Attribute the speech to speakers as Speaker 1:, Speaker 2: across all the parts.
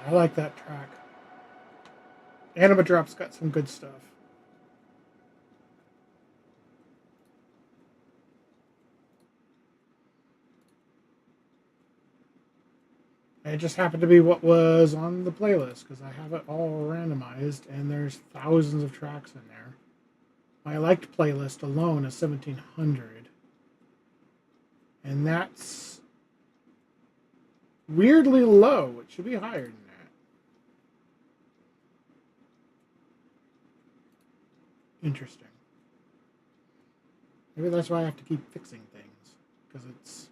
Speaker 1: I like that track. Anima Drop's got some good stuff. It just happened to be what was on the playlist because I have it all randomized and there's thousands of tracks in there. My liked playlist alone is 1700. And that's weirdly low. It should be higher than that. Interesting. Maybe that's why I have to keep fixing things because it's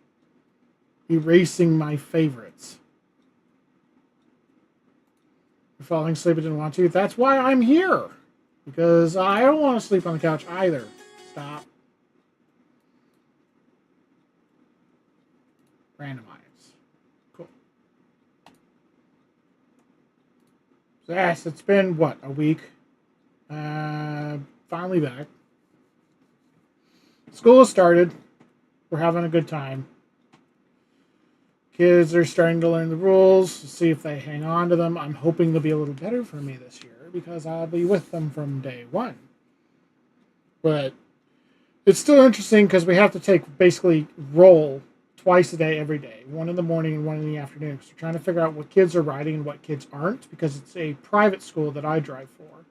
Speaker 1: erasing my favorites. You're falling asleep, I didn't want to. That's why I'm here. Because I don't want to sleep on the couch either. Stop. Randomize. Cool. So yes, it's been, what, a week? Finally back. School has started. We're having a good time. Kids are starting to learn the rules, see if they hang on to them. I'm hoping they'll be a little better for me this year because I'll be with them from day one. But it's still interesting because we have to take basically roll twice a day, every day. One in the morning and one in the afternoon. Because we're trying to figure out what kids are riding and what kids aren't because it's a private school that I drive for.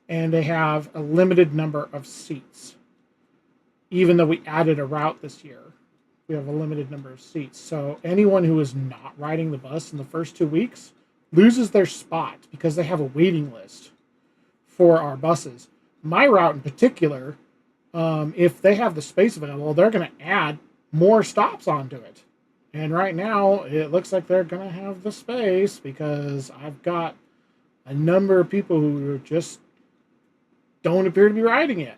Speaker 1: And they have a limited number of seats. Even though we added a route this year. We have a limited number of seats. So anyone who is not riding the bus in the first 2 weeks loses their spot because they have a waiting list for our buses. My route in particular, if they have the space available, they're going to add more stops onto it. And right now, it looks like they're going to have the space because I've got a number of people who just don't appear to be riding it.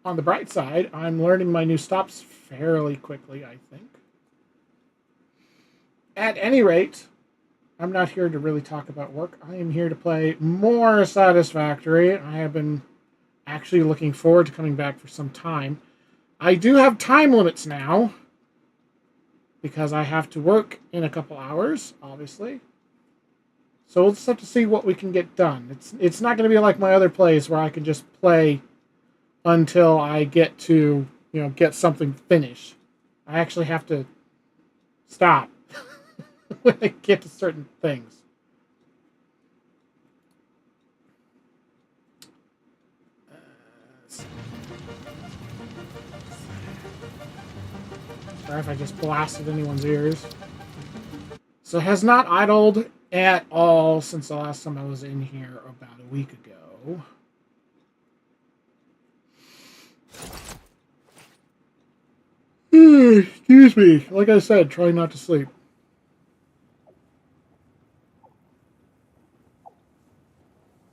Speaker 1: On the bright side, I'm learning my new stops fairly quickly, I think. At any rate, I'm not here to really talk about work. I am here to play more Satisfactory. I have been actually looking forward to coming back for some time. I do have time limits now because I have to work in a couple hours, obviously. So we'll just have to see what we can get done. It's not going to be like my other plays where I can just play until I get to, get something finished. I actually have to stop when I get to certain things. Sorry if I just blasted anyone's ears. So it has not idled at all since the last time I was in here about a week ago. Excuse me. Like I said, try not to sleep.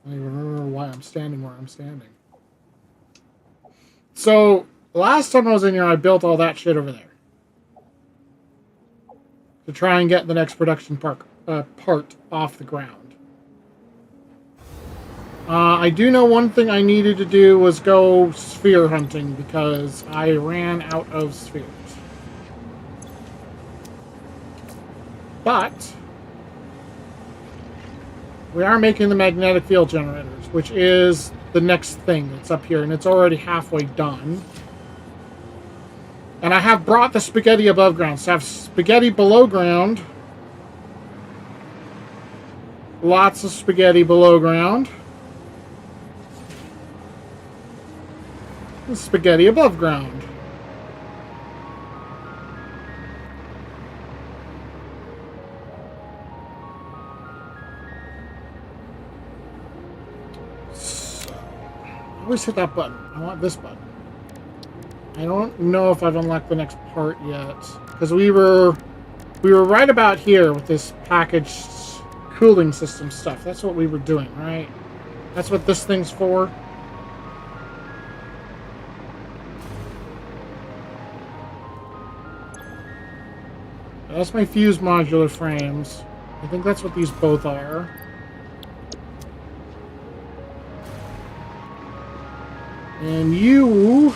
Speaker 1: I don't even remember why I'm standing where I'm standing. So, last time I was in here, I built all that shit over there. To try and get the next production part off the ground. I do know one thing I needed to do was go sphere hunting because I ran out of spheres. But we are making the magnetic field generators, which is the next thing that's up here, and it's already halfway done. And I have brought the spaghetti above ground, so I have spaghetti below ground. Lots of spaghetti below ground. And spaghetti above ground. So, I always hit that button. I want this button. I don't know if I've unlocked the next part yet, because we were right about here with this packaged cooling system stuff. That's what we were doing, right? That's what this thing's for. That's my fuse modular frames. I think that's what these both are. And you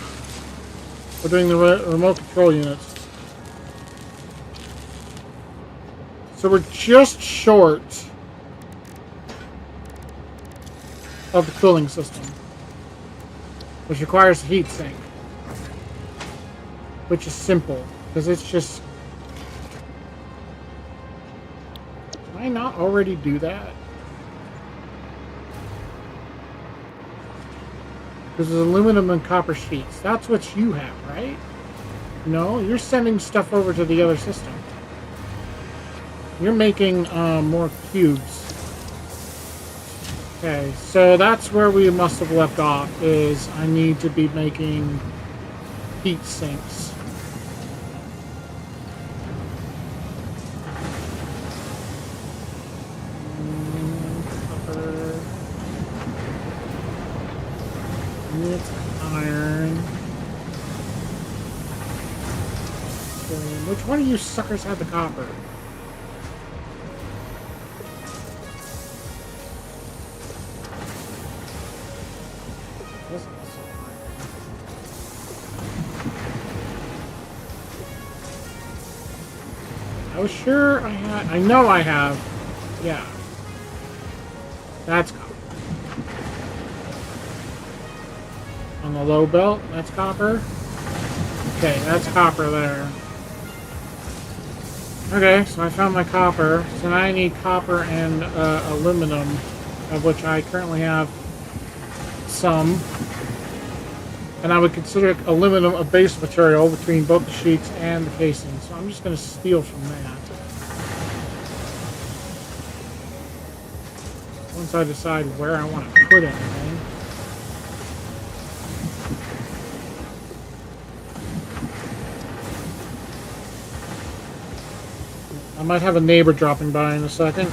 Speaker 1: are doing the remote control units. So we're just short of the cooling system, which requires a heat sink, which is simple because it's just. Did I not already do that? Because there's aluminum and copper sheets. That's what you have, right? No, you're sending stuff over to the other system. You're making more cubes. Okay, so that's where we must have left off, is I need to be making heat sinks. Copper. It's iron. Okay, which one of you suckers had the copper? I was sure I had. I know I have. Yeah. That's copper. On the low belt, that's copper. Okay, that's copper there. Okay, so I found my copper. So now I need copper and aluminum, of which I currently have some. And I would consider aluminum a base material between both the sheets and the casing. So I'm just going to steal from that. Once I decide where I want to put everything. I might have a neighbor dropping by in a second.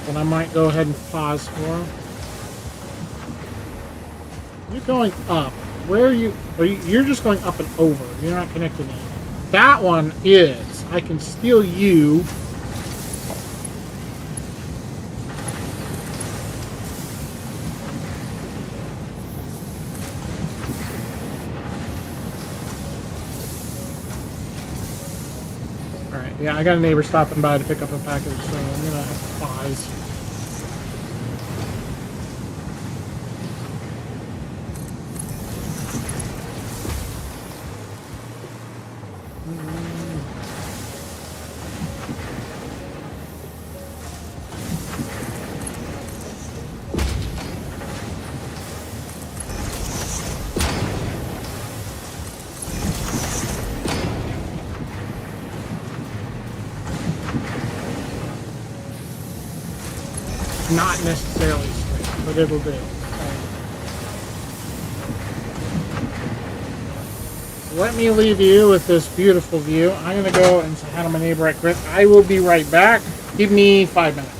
Speaker 1: But I might go ahead and pause for him. You're going up. Where are you? You're just going up and over. You're not connecting anything. That one is. I can steal you. Alright, yeah, I got a neighbor stopping by to pick up a package, so I'm gonna have to pause. Not necessarily straight, but it'll do. So let me leave you with this beautiful view. I'm going to go and say hi to my neighbor right quick. I will be right back. Give me 5 minutes.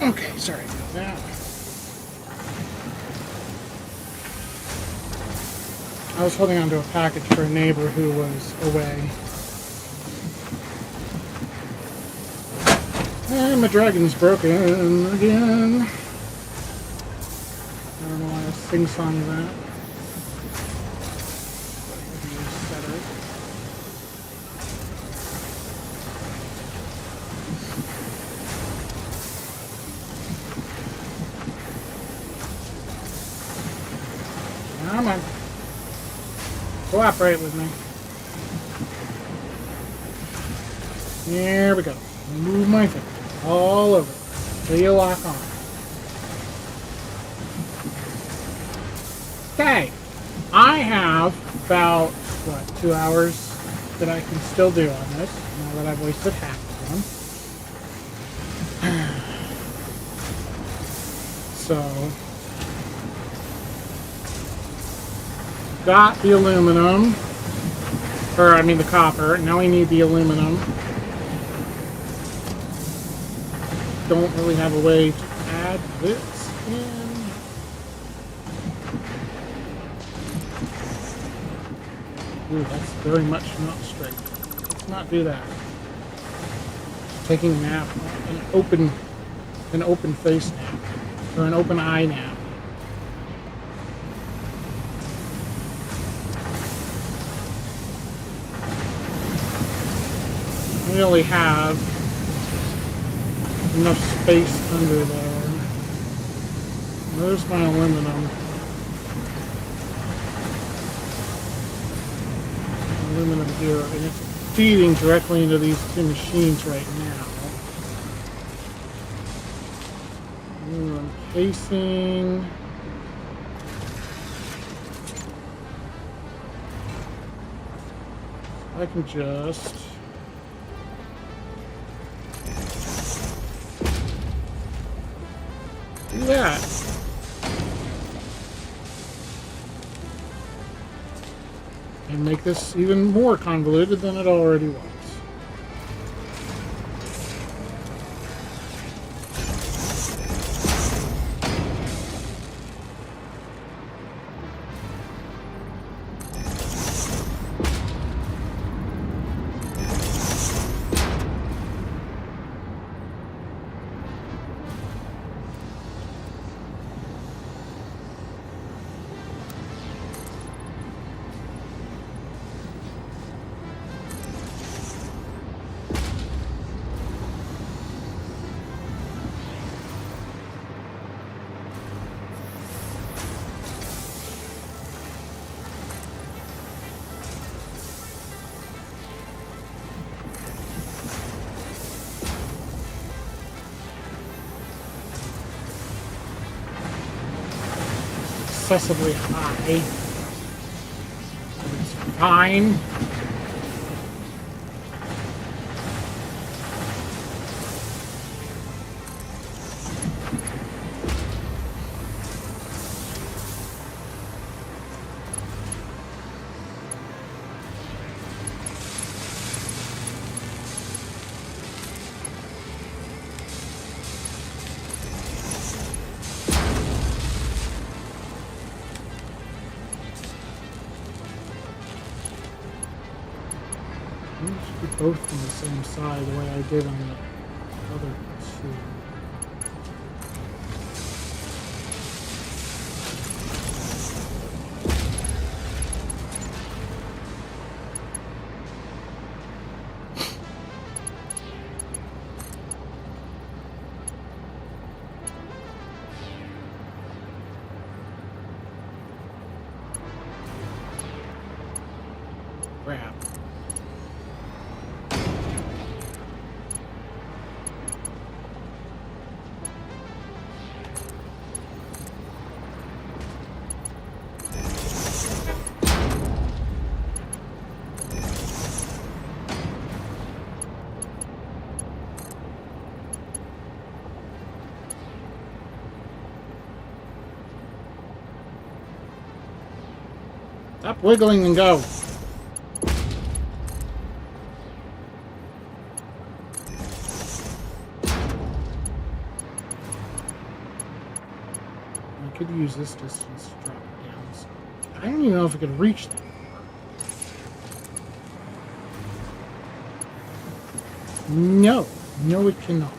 Speaker 1: Okay, sorry about that. I was holding onto a package for a neighbor who was away. And my dragon's broken again. I don't know why I was sing-song that. Come on. Cooperate with me. There we go. Move my finger all over till you lock on. Okay. I have about, 2 hours that I can still do on this, now that I've wasted half of them. So, got the aluminum, or I mean the copper. Now we need the aluminum. Don't really have a way to add this in. Ooh, that's very much not straight. Let's not do that. Taking a nap, an open face nap, or an open eye nap. I really have enough space under there. There's my aluminum. Aluminum here, and it's feeding directly into these two machines right now. Aluminum casing. I can just do that. And make this even more convoluted than it already was. Excessively high. It's fine. Both on the same side the way I did on the other two. Crap. Stop wiggling and go. could use this distance to drop it down. So I don't even know if it could reach that far. No. No, it cannot.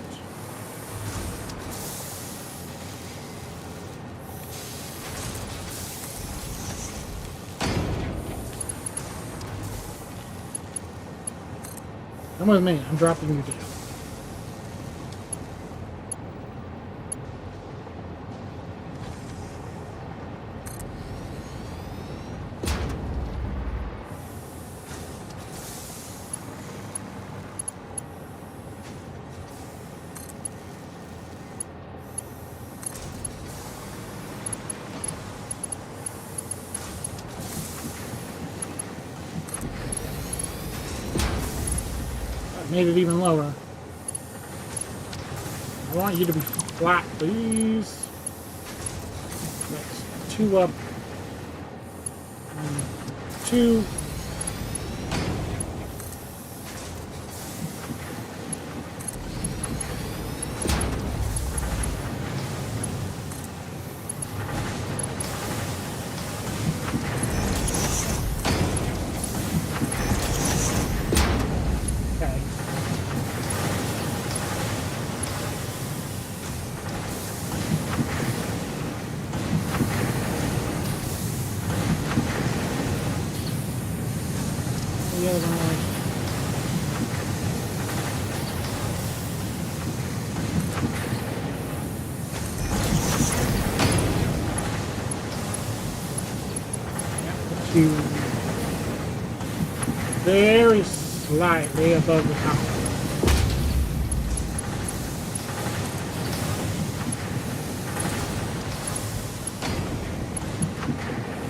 Speaker 1: Come with me. I'm dropping you down. Made it even lower. I want you to be flat, please. That's 2 up. 2. Very slightly above the top.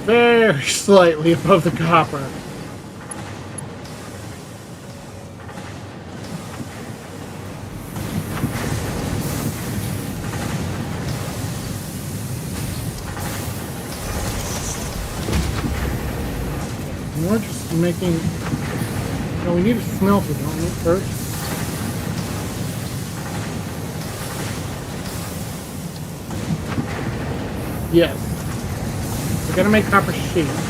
Speaker 1: Very slightly above the copper. We're just making... No, we need a smelter, don't we, first? Yes. We're gonna make copper sheets.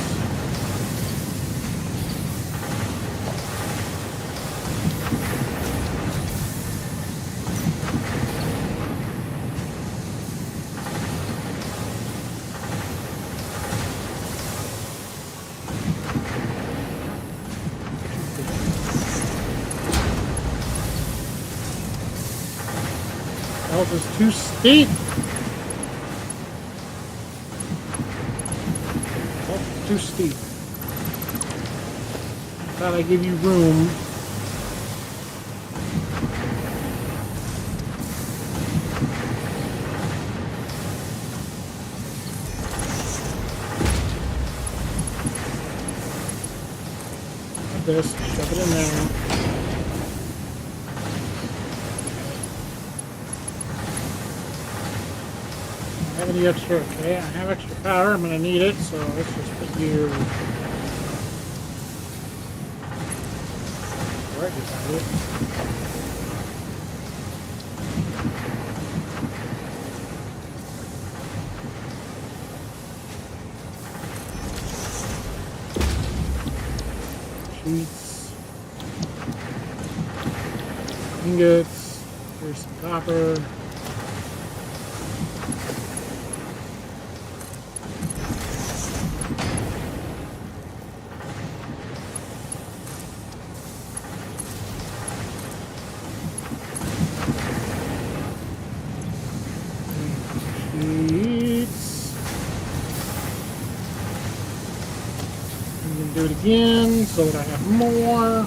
Speaker 1: Is too steep. That's too steep. Thought I'd give you room. Like this, shove it in there. Any extra? Okay, I have extra power. I'm going to need it, so let's just put you right beside it. Sheets, ingots. Here's some copper. Do it again so that I have more.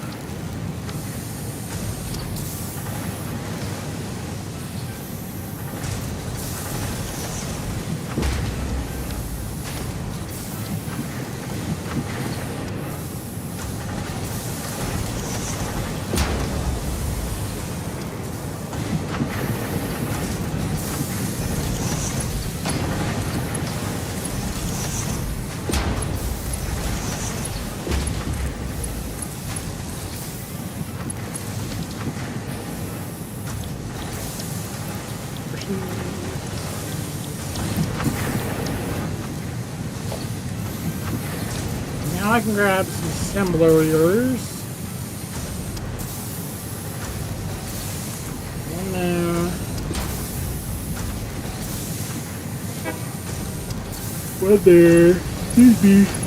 Speaker 1: I can grab some assemblers. One there. One there. Easy.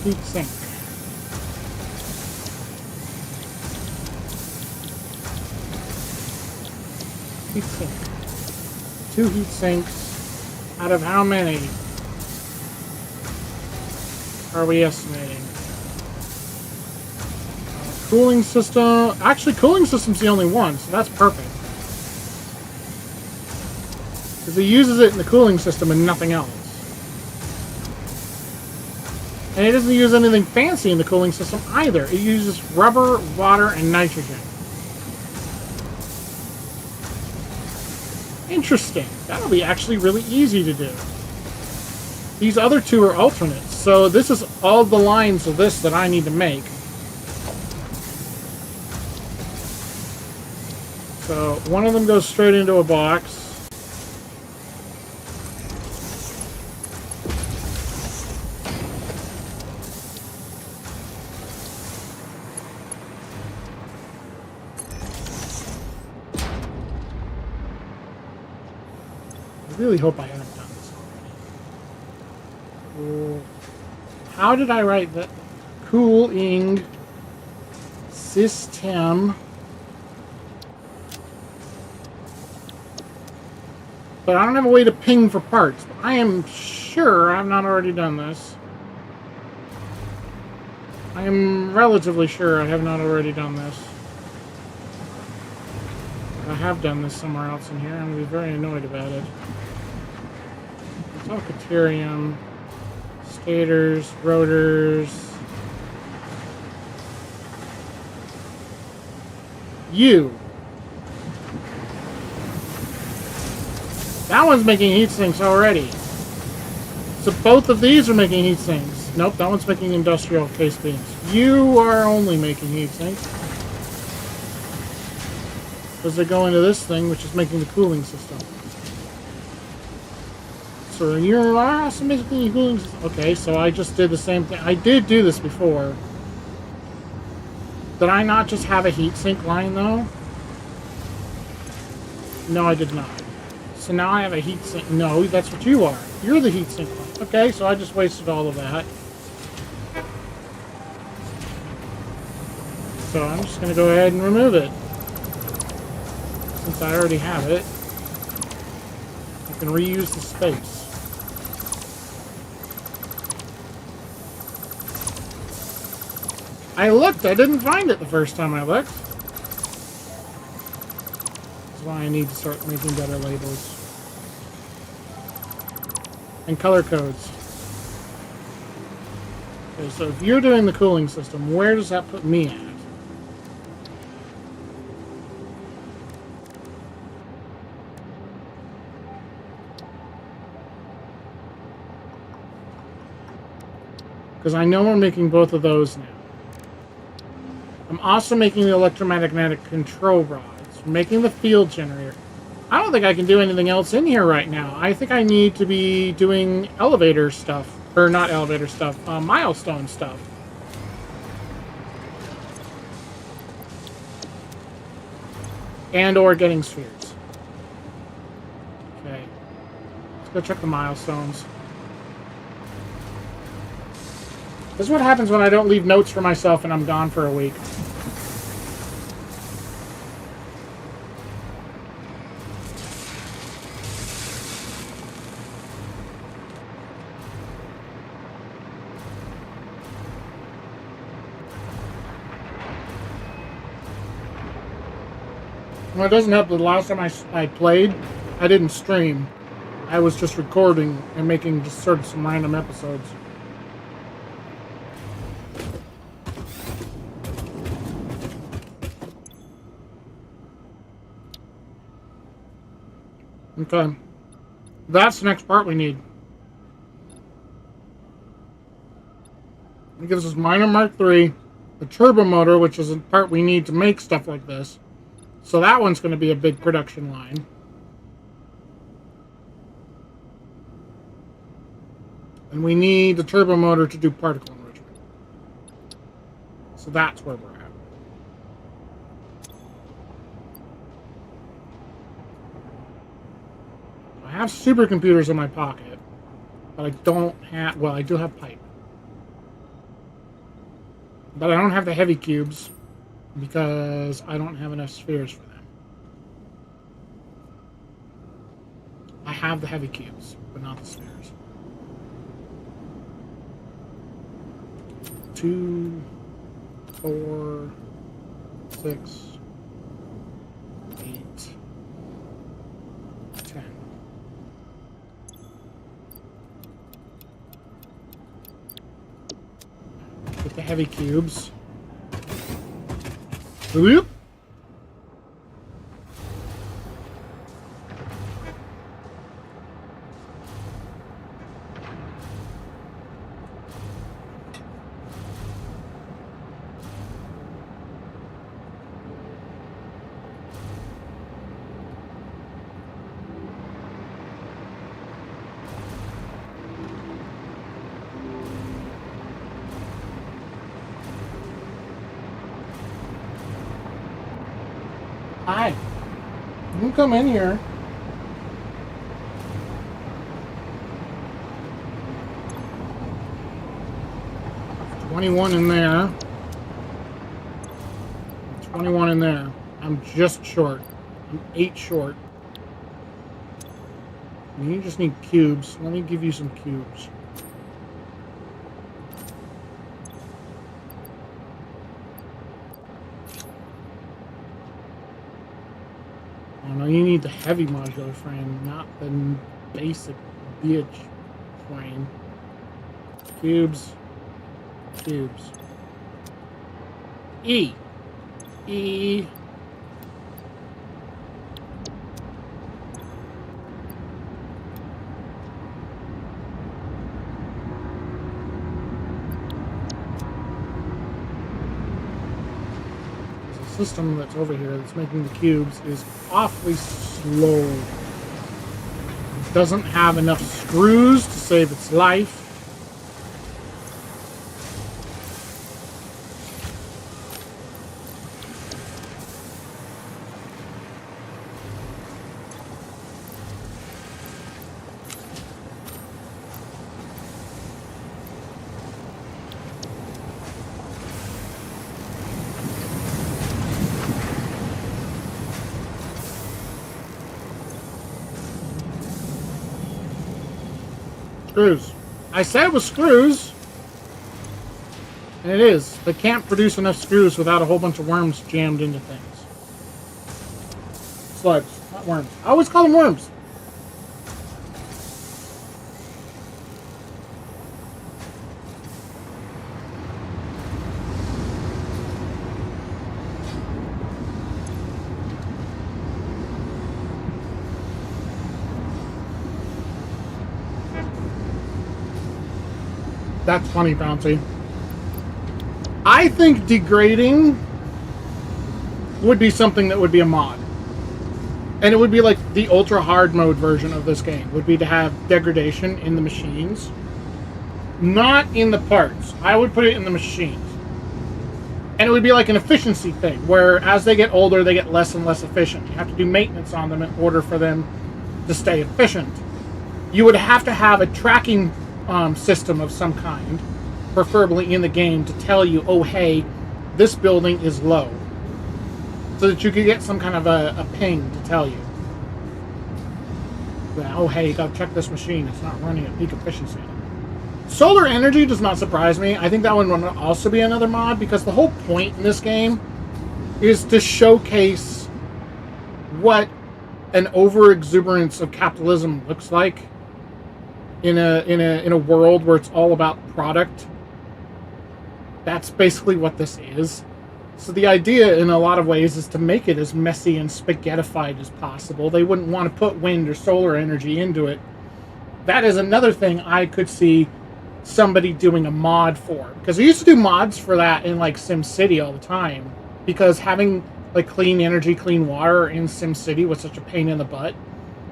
Speaker 1: Heat sink. Heat sink. 2 heat sinks out of how many are we estimating? Cooling system. Actually, cooling system's the only one, so that's perfect. Because he uses it in the cooling system and nothing else. And it doesn't use anything fancy in the cooling system either. It uses rubber, water, and nitrogen. Interesting. That'll be actually really easy to do. These other 2 are alternates. So this is all the lines of this that I need to make. So one of them goes straight into a box. I really hope I haven't done this already. How did I write that? Cooling system. But I don't have a way to ping for parts. I am sure I've not already done this. I am relatively sure I have not already done this. I have done this somewhere else in here. I'm going to be very annoyed about it. Alcaterium, stators, rotors. You. That one's making heat sinks already. So both of these are making heat sinks. Nope, that one's making industrial case beams. You are only making heat sinks. Because they go into this thing, which is making the cooling system. So you're also making the cooling system. Okay, so I just did the same thing. I did do this before. Did I not just have a heatsink line, though? No, I did not. So now I have a heatsink. No, that's what you are. You're the heatsink line. Okay, so I just wasted all of that. So I'm just going to go ahead and remove it. Since I already have it, I can reuse the space. I looked, I didn't find it the first time I looked. That's why I need to start making better labels. And color codes. Okay, so if you're doing the cooling system, where does that put me at? Because I know we're making both of those now. I'm also making the electromagnetic control rods. Making the field generator. I don't think I can do anything else in here right now. I think I need to be doing elevator stuff. Or not elevator stuff. Milestone stuff. And or getting spheres. Okay. Let's go check the milestones. This is what happens when I don't leave notes for myself and I'm gone for a week. Well, it doesn't help that the last time I played, I didn't stream. I was just recording and making just sort of some random episodes. Okay. That's the next part we need. gives us minor Mark III, the turbo motor, which is a part we need to make stuff like this. So that one's going to be a big production line. And we need the turbo motor to do particle enrichment. So that's where we're at. I have supercomputers in my pocket, but I don't have... Well, I do have pipe. But I don't have the heavy cubes because I don't have enough spheres for them. I have the heavy cubes, but not the spheres. 2, 4, 6, 8, 10. With the heavy cubes. Whoop. Hi. You can come in here. There's 21 in there. 21 in there. I'm just short. I'm 8 short. You just need cubes. Let me give you some cubes. Oh no, you need the heavy modular frame, not the basic bitch frame. Cubes. Cubes. E. E. System that's over here that's making the cubes is awfully slow. It doesn't have enough screws to save its life. Screws. I said it was screws. And it is. They can't produce enough screws without a whole bunch of worms jammed into things. Slugs, not worms. I always call them worms. That's funny, Bouncy. I think degrading would be something that would be a mod. And it would be like the ultra hard mode version of this game. Would be to have degradation in the machines. Not in the parts. I would put it in the machines. And it would be like an efficiency thing, where as they get older, they get less and less efficient. You have to do maintenance on them in order for them to stay efficient. You would have to have a tracking system of some kind, preferably in the game, to tell you, oh hey, this building is low, so that you could get some kind of a ping to tell you that, oh hey, you gotta check this machine, it's not running at peak efficiency. Solar energy does not surprise me. I think that one would also be another mod, because the whole point in this game is to showcase what an over-exuberance of capitalism looks like in a world where it's all about product. That's basically what this is. So the idea in a lot of ways is to make it as messy and spaghettified as possible. They wouldn't want to put wind or solar energy into it. That is another thing I could see somebody doing a mod for. Because I used to do mods for that in like SimCity all the time. Because having like clean energy, clean water in SimCity was such a pain in the butt.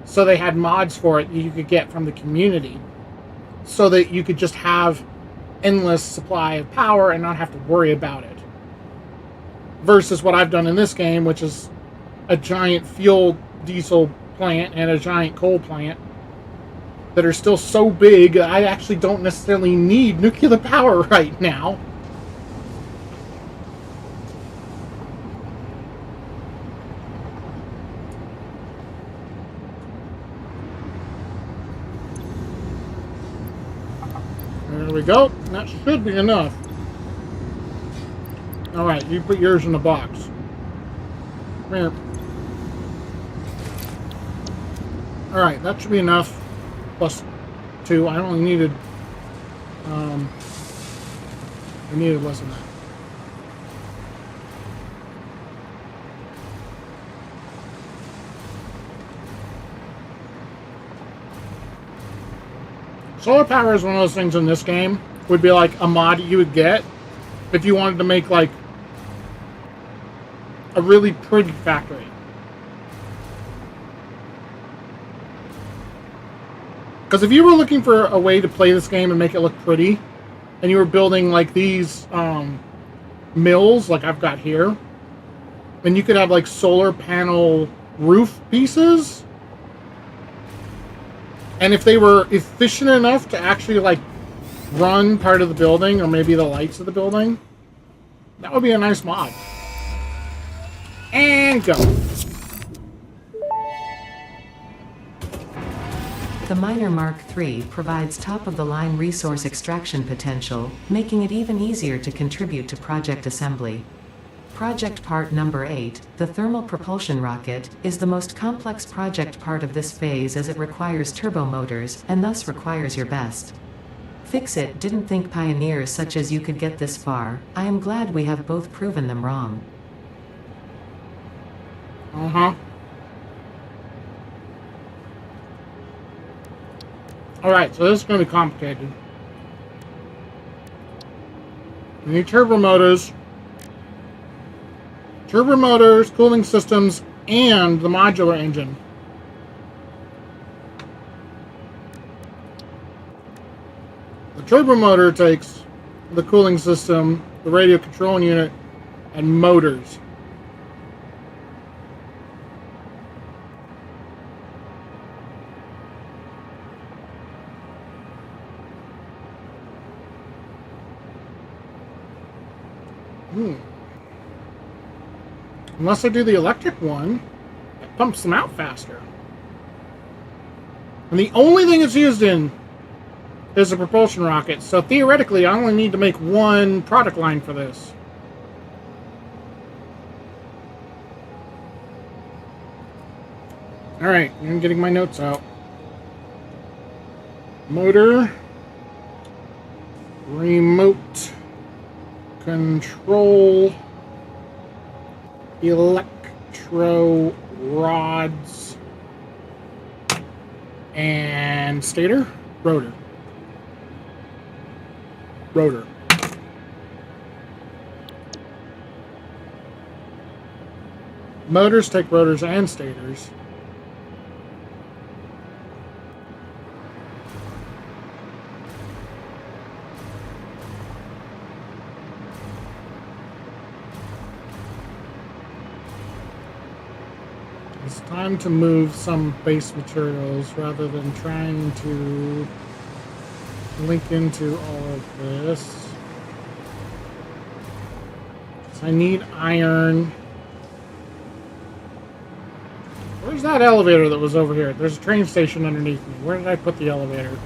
Speaker 1: So they had mods for it that you could get from the community. So that you could just have endless supply of power and not have to worry about it. Versus what I've done in this game, which is a giant fuel diesel plant and a giant coal plant that are still so big, I actually don't necessarily need nuclear power right now. There we go. That should be enough. Alright, you put yours in the box. Come here. Alright, that should be enough. Plus 2. I only needed... I needed less than that. Solar power is one of those things in this game. Would be like a mod you would get if you wanted to make like a really pretty factory. Because if you were looking for a way to play this game and make it look pretty, and you were building like these mills like I've got here, and you could have like solar panel roof pieces, and if they were efficient enough to actually like run part of the building or maybe the lights of the building, that would be a nice mod. And go.
Speaker 2: The Miner Mark III provides top-of-the-line resource extraction potential, making it even easier to contribute to project assembly. Project part number 8, the thermal propulsion rocket, is the most complex project part of this phase as it requires turbo motors, and thus requires your best. Fix-It didn't think pioneers such as you could get this far. I am glad we have both proven them wrong.
Speaker 1: Uh-huh. Alright, so this is going to be complicated. We need turbo motors, cooling systems, and the modular engine. The turbo motor takes the cooling system, the radio control unit, and motors. Unless I do the electric one, it pumps them out faster. And the only thing it's used in is a propulsion rocket, so theoretically I only need to make one product line for this. Alright, I'm getting my notes out. Motor. Remote control. Electro rods. And stator. Rotor. Motors take rotors and stators. It's time to move some base materials rather than trying to link into all of this. So I need iron. Where's that elevator that was over here? There's a train station underneath me. Where did I put the elevator?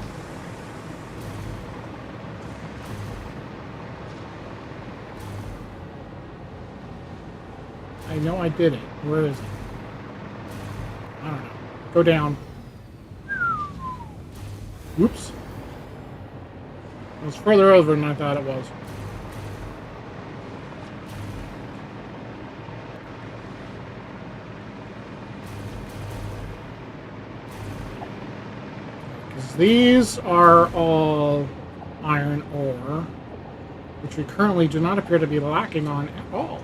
Speaker 1: I know I did it. Where is it? I don't know. Go down. Whoops. It was further over than I thought it was. Because these are all iron ore, which we currently do not appear to be lacking on at all.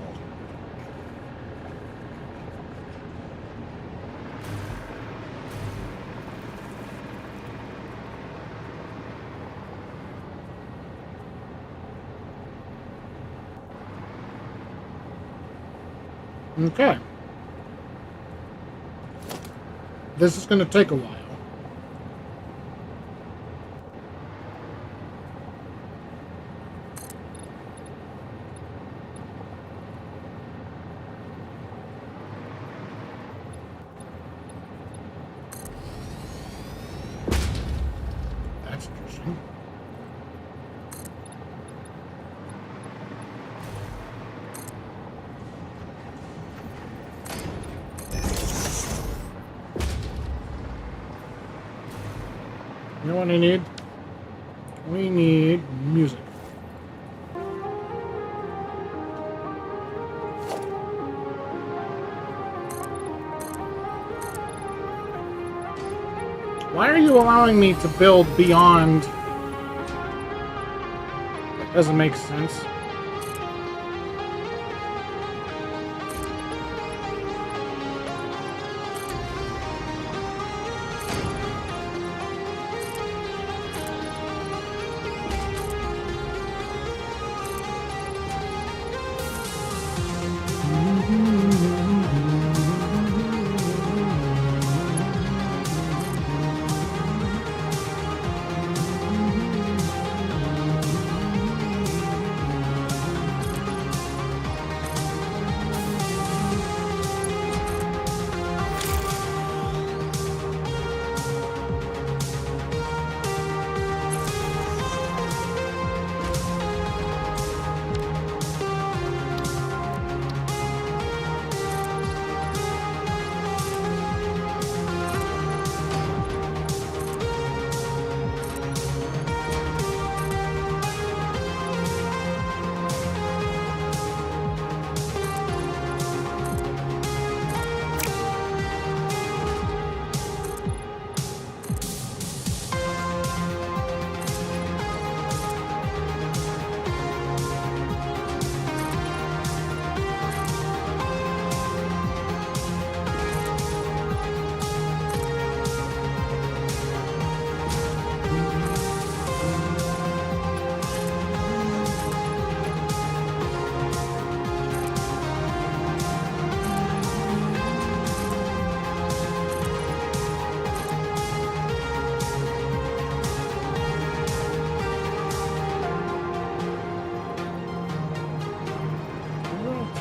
Speaker 1: Okay. This is going to take a while. That's interesting. You know what I need? We need music. Why are you allowing me to build beyond? That doesn't make sense.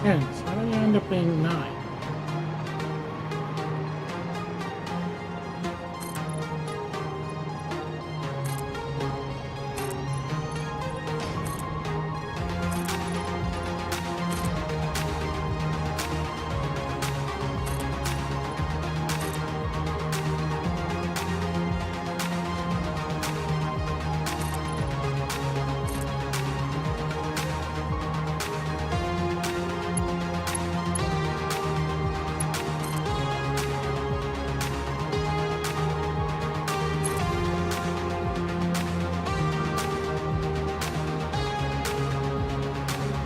Speaker 1: Tens. How do you end up being 9?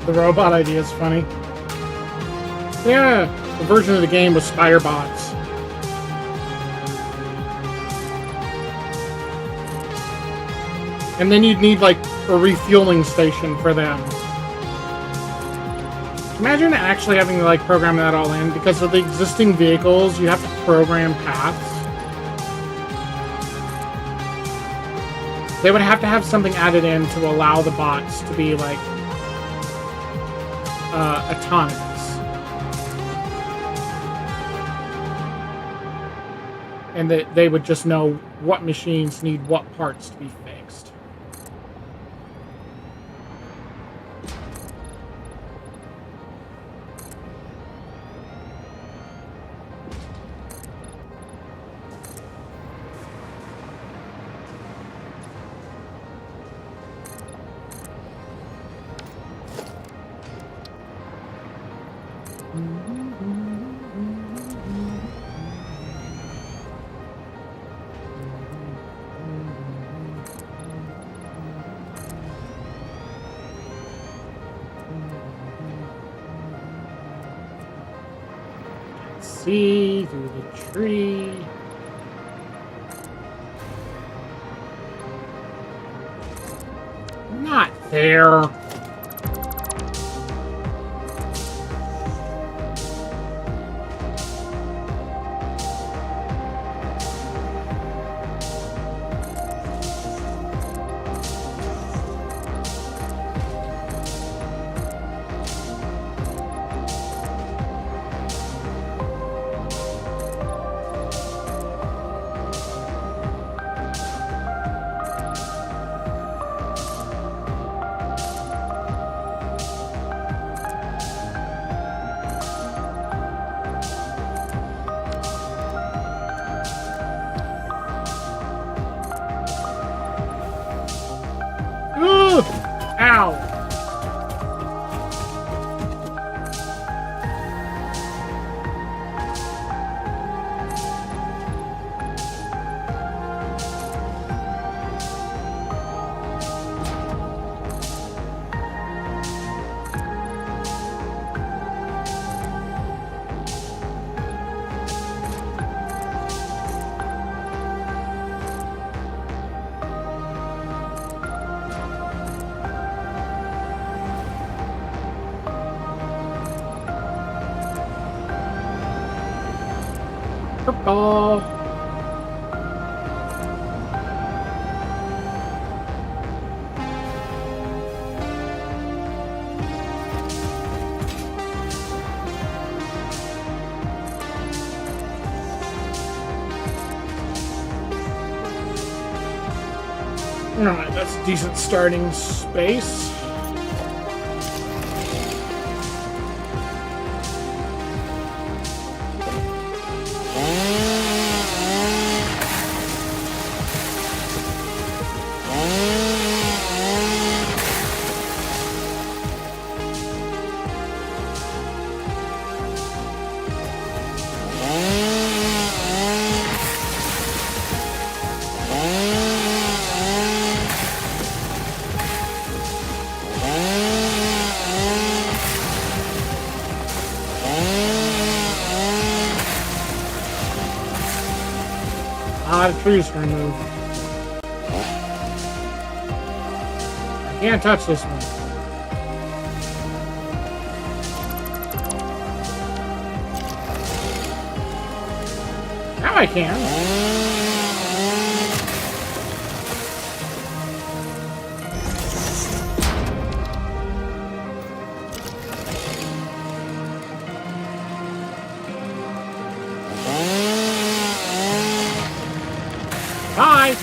Speaker 1: The robot idea is funny. Yeah, the version of the game with spider bots. And then you'd need like a refueling station for them. Imagine actually having to like program that all in. Because of the existing vehicles, you have to program paths. They would have to have something added in to allow the bots to be like autonomous. And that they would just know what machines need what parts to be fixed. see through the tree. Not there. Ugh! Ow! Purple. Alright, that's a decent starting space. A lot of trees to remove. I can't touch this one. Now I can. Bye!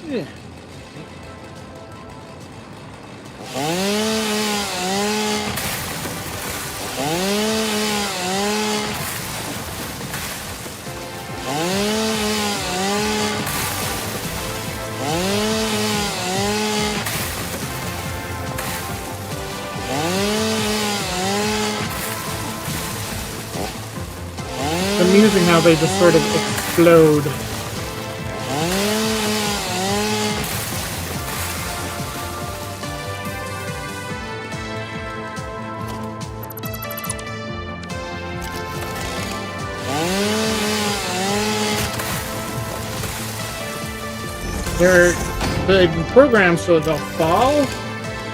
Speaker 1: Yeah. It's amusing how they just sort of explode. They're programmed so they'll fall,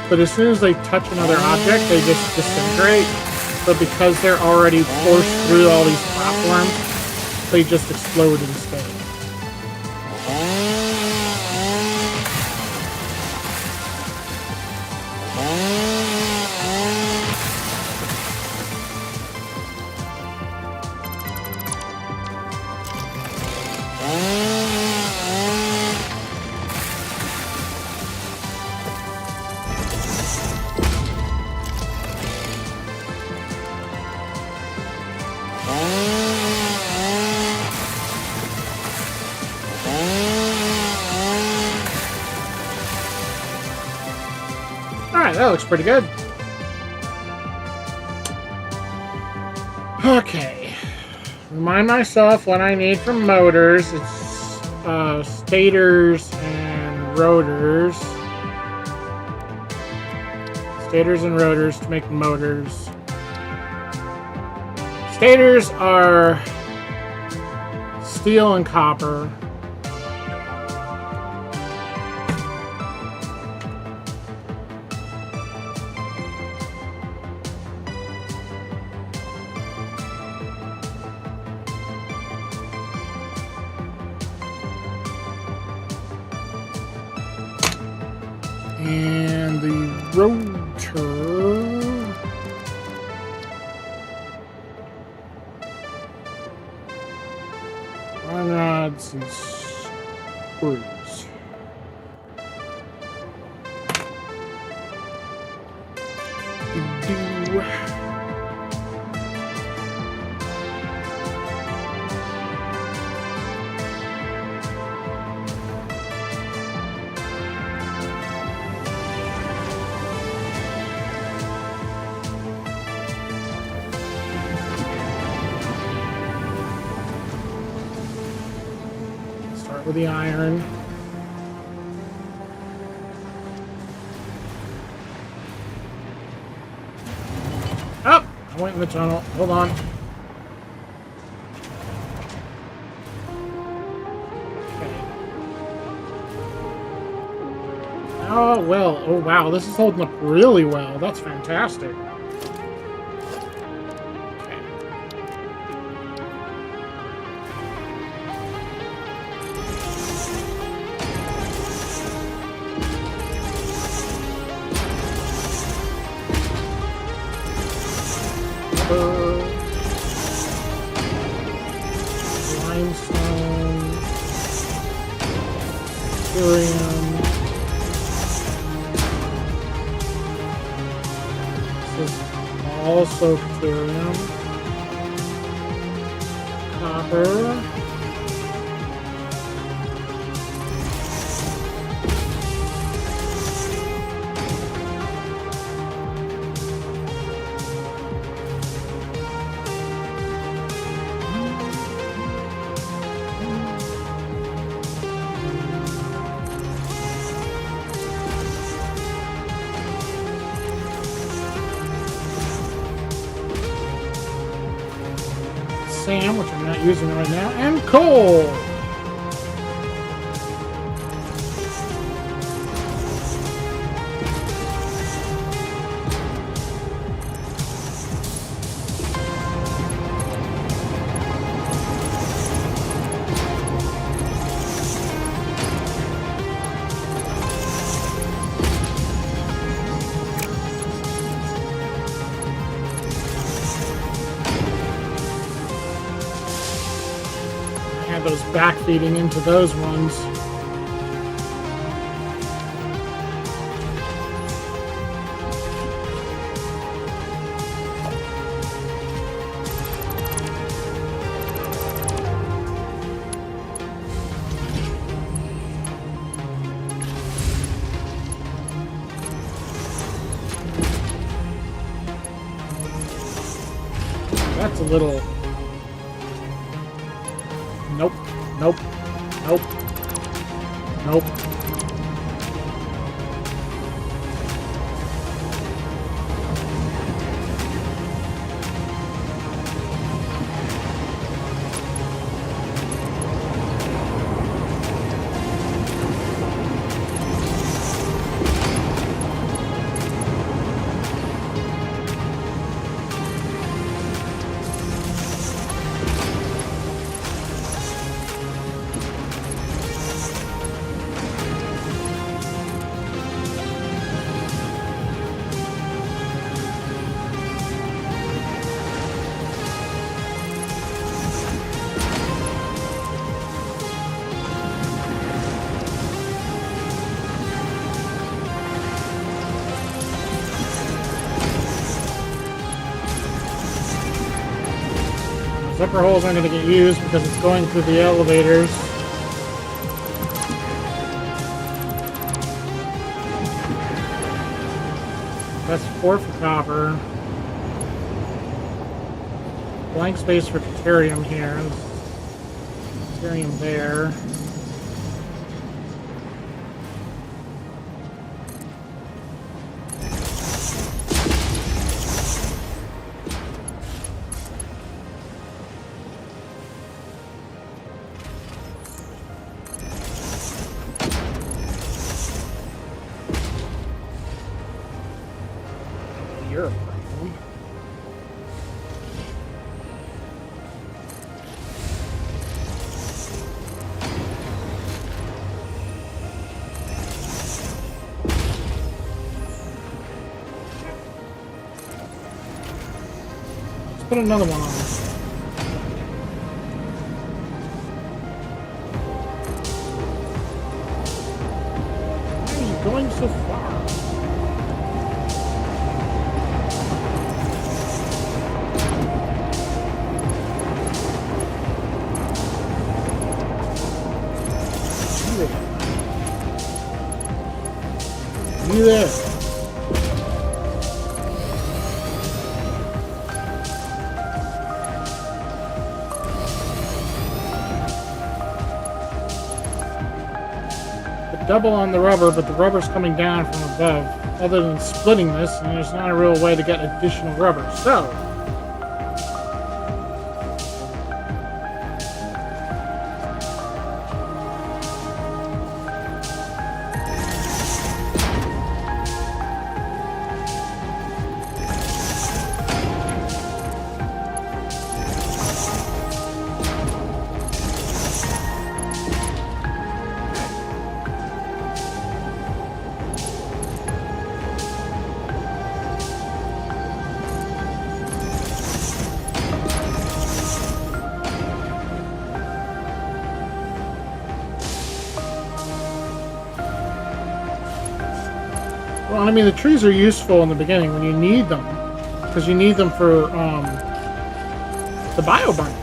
Speaker 1: but as soon as they touch another object, they just disintegrate. But because they're already forced through all these platforms, they just explode instead. Alright, that looks pretty good. Okay. Remind myself what I need from motors. It's stators and rotors. Stators and rotors to make motors. Stators are steel and copper. And the rotor. Iron rods and screws. Start with the iron. Oh, I went in the tunnel. Hold on. Okay. Oh, well. Oh, wow. This is holding up really well. That's fantastic. Limestone, curium. This is also curium. Copper. Sand, which I'm not using right now, and coal. Those back feeding into those ones. That's a little. Nope. Nope. Nope. Nope. Zipper holes aren't going to get used because it's going through the elevators. That's 4 for copper. blank space for deuterium here. Deuterium there. You're a problem. Let's put another one on. Why are you going so far? You there. The double on the rubber, but the rubber's coming down from above. Other than splitting this, and there's not a real way to get additional rubber. So, well, I mean, the trees are useful in the beginning when you need them, because you need them for the biobundles.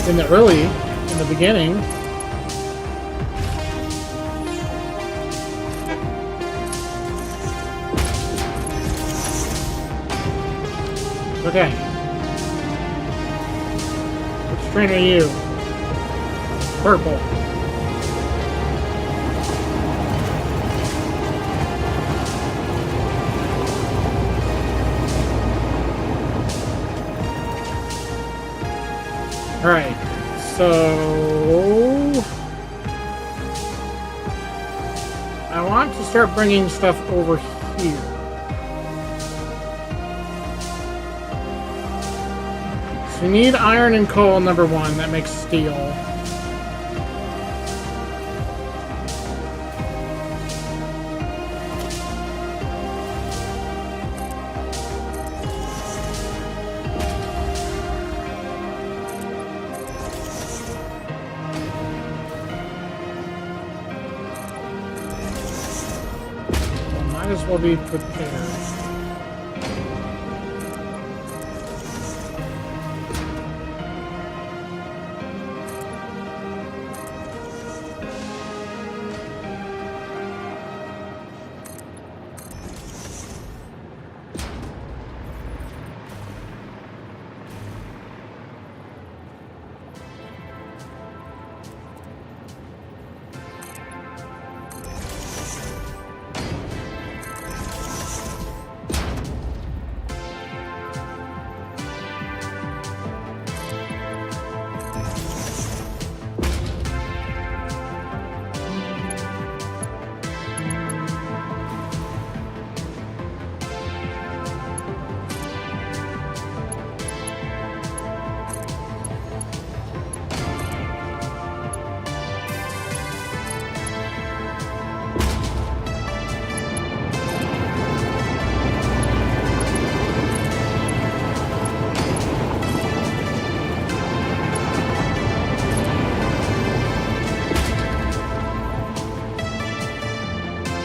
Speaker 1: In the beginning. Okay. Which train are you? Purple. Alright, so I want to start bringing stuff over here. So you need iron and coal, number one. That makes steel. Might as well be prepared.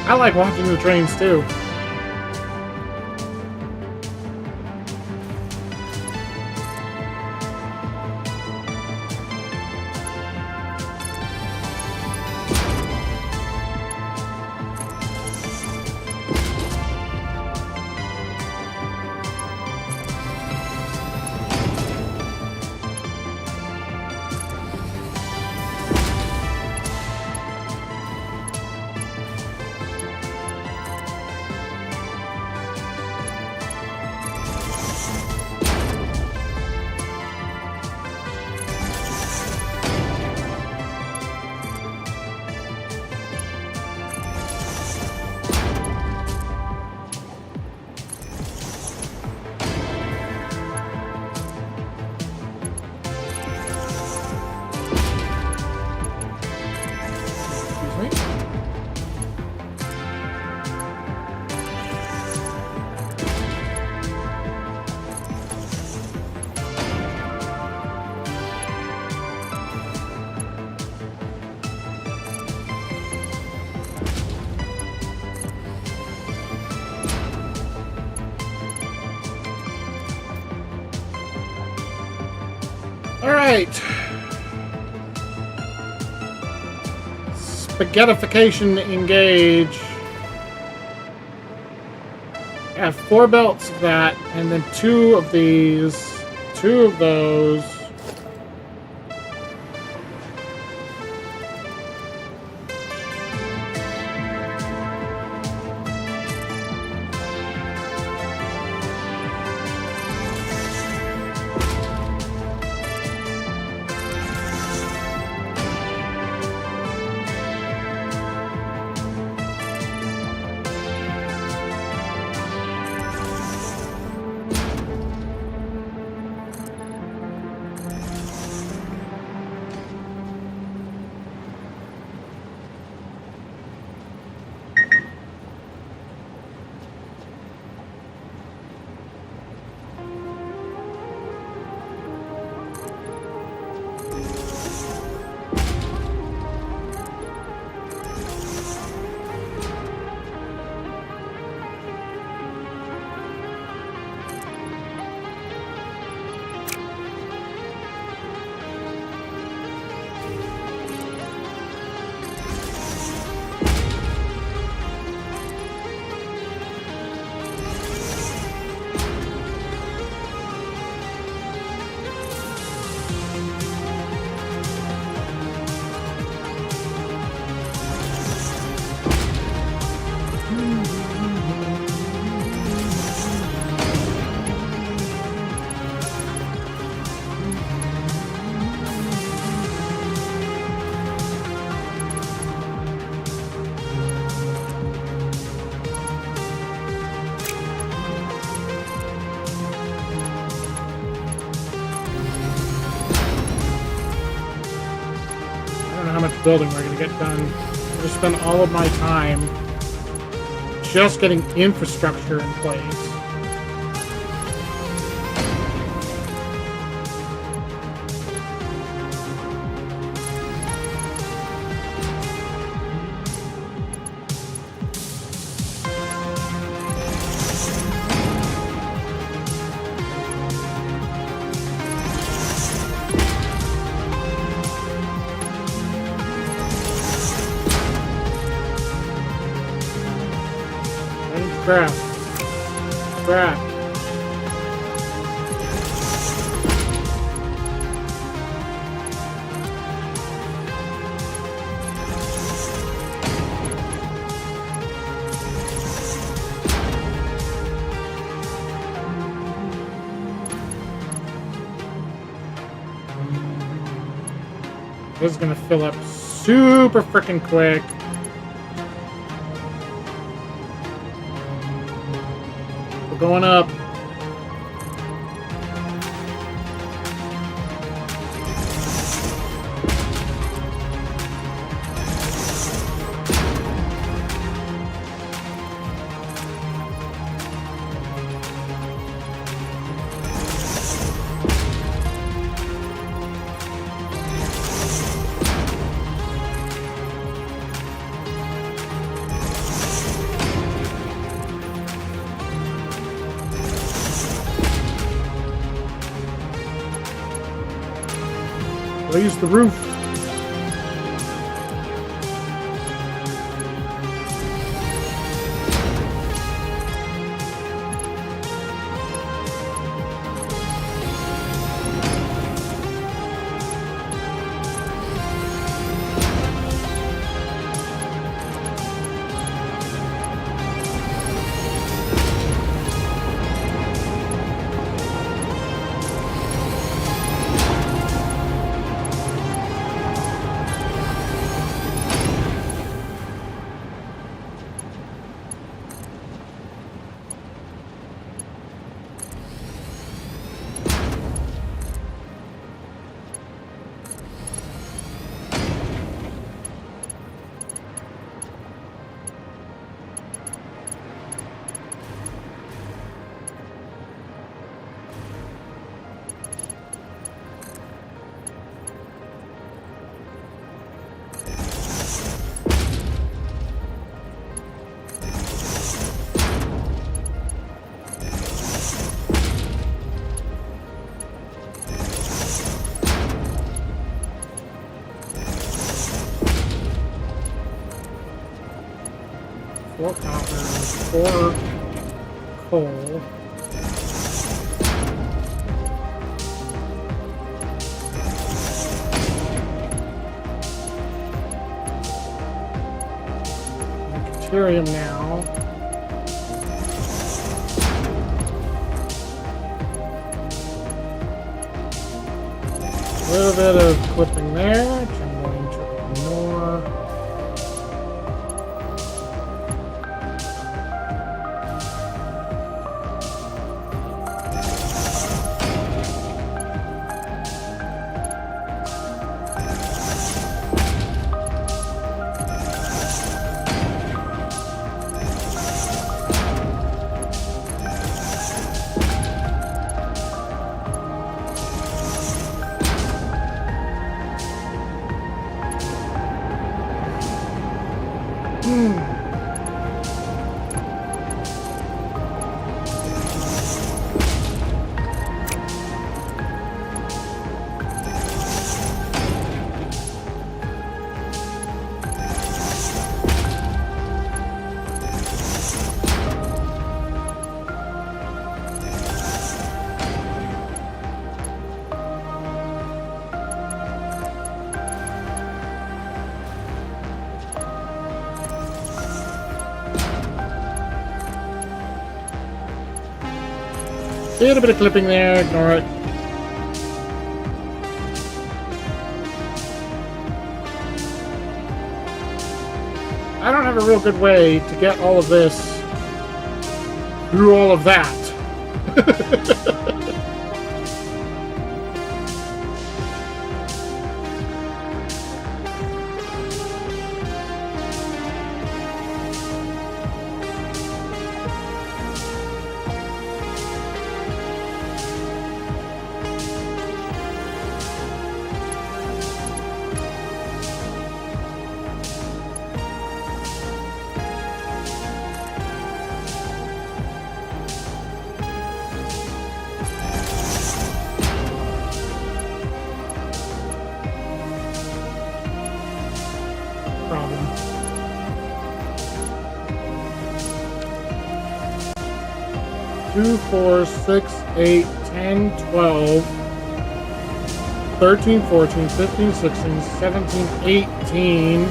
Speaker 1: I like watching the trains too. right. Spaghettification engage. I have 4 belts of that, and then 2 of these, 2 of those. How much building we're going to get done. I'm going to spend all of my time just getting infrastructure in place. Crap. Crap. This is gonna fill up super freaking quick. We're going up. Raise the roof. 4 copper, 4 coal. Deuterium now. A little bit of clipping there, which I'm going to ignore. A little bit of clipping there, ignore it. I don't have a real good way to get all of this through all of that. Problem. Two, 4, 6, 8, 10, 12, 13, 14, 15, 16, 17, 18.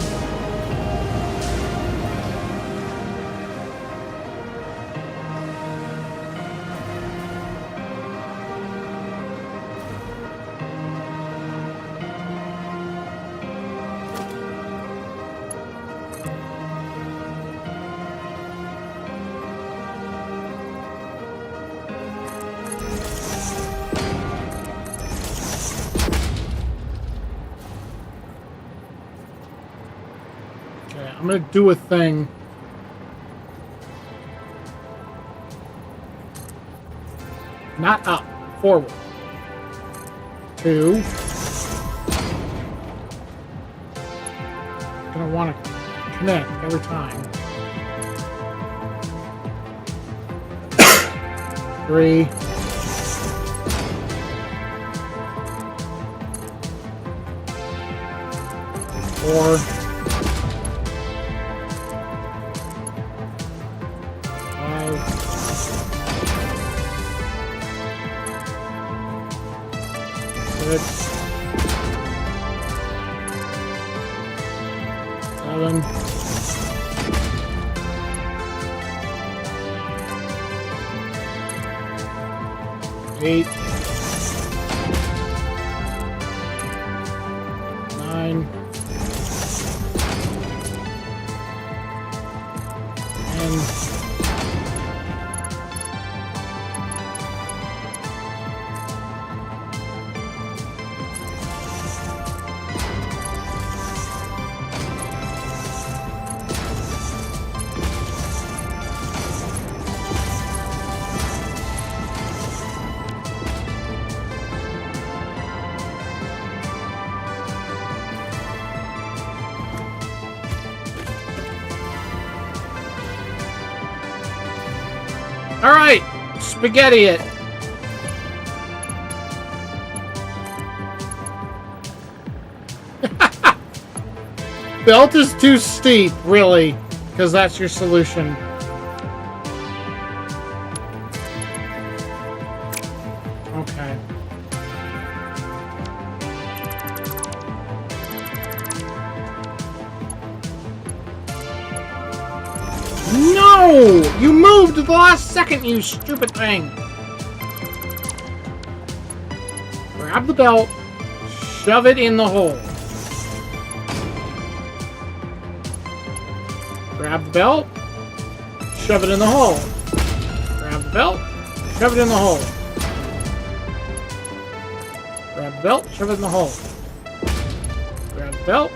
Speaker 1: I'm gonna do a thing. Not up, forward. 2. Gonna want to connect every time. 3. 4. 6, 7, 8, 9, 10. All right, spaghetti it. Belt is too steep, really. Because that's your solution. Okay. No! You moved at the last second, you stupid thing! Grab the belt, shove it in the hole. Grab the belt, shove it in the hole. Grab the belt, shove it in the hole. Grab the belt, shove it in the hole. Grab the belt,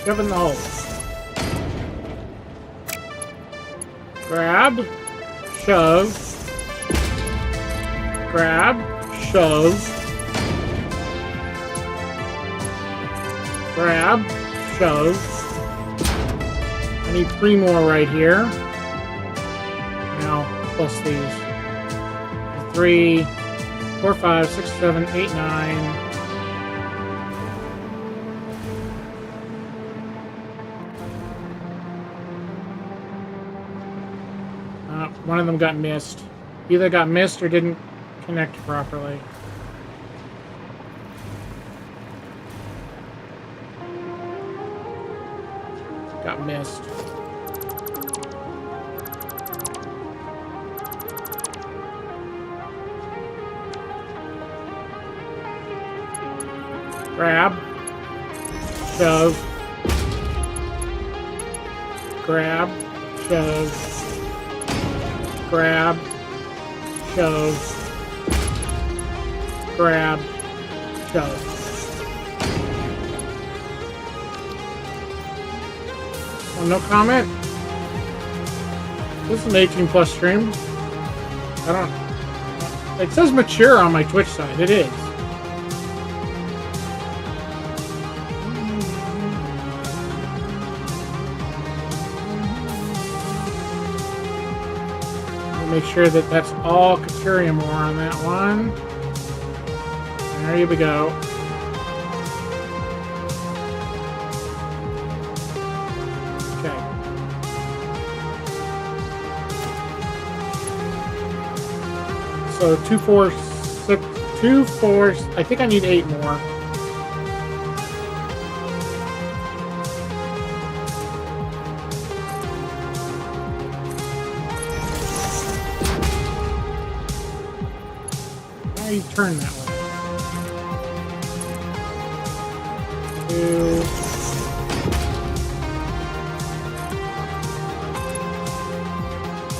Speaker 1: shove it in the hole. Grab, shove, grab, shove, grab, shove. I need 3 more right here. Now, plus these. 3, 4, 5, 6, 7, 8, 9. One of them got missed. Either got missed or didn't connect properly. Got missed. Grab. Shove. Grab. Shove. Grab, shove, grab, shove. Oh, no comment? This is an 18+ stream. I don't... It says mature on my Twitch side. It is. Make sure that that's all Caturium ore on that one. There we go. Okay. So 2, 4, 6, 2, 4. I think I need 8 more. You turn that way. 2.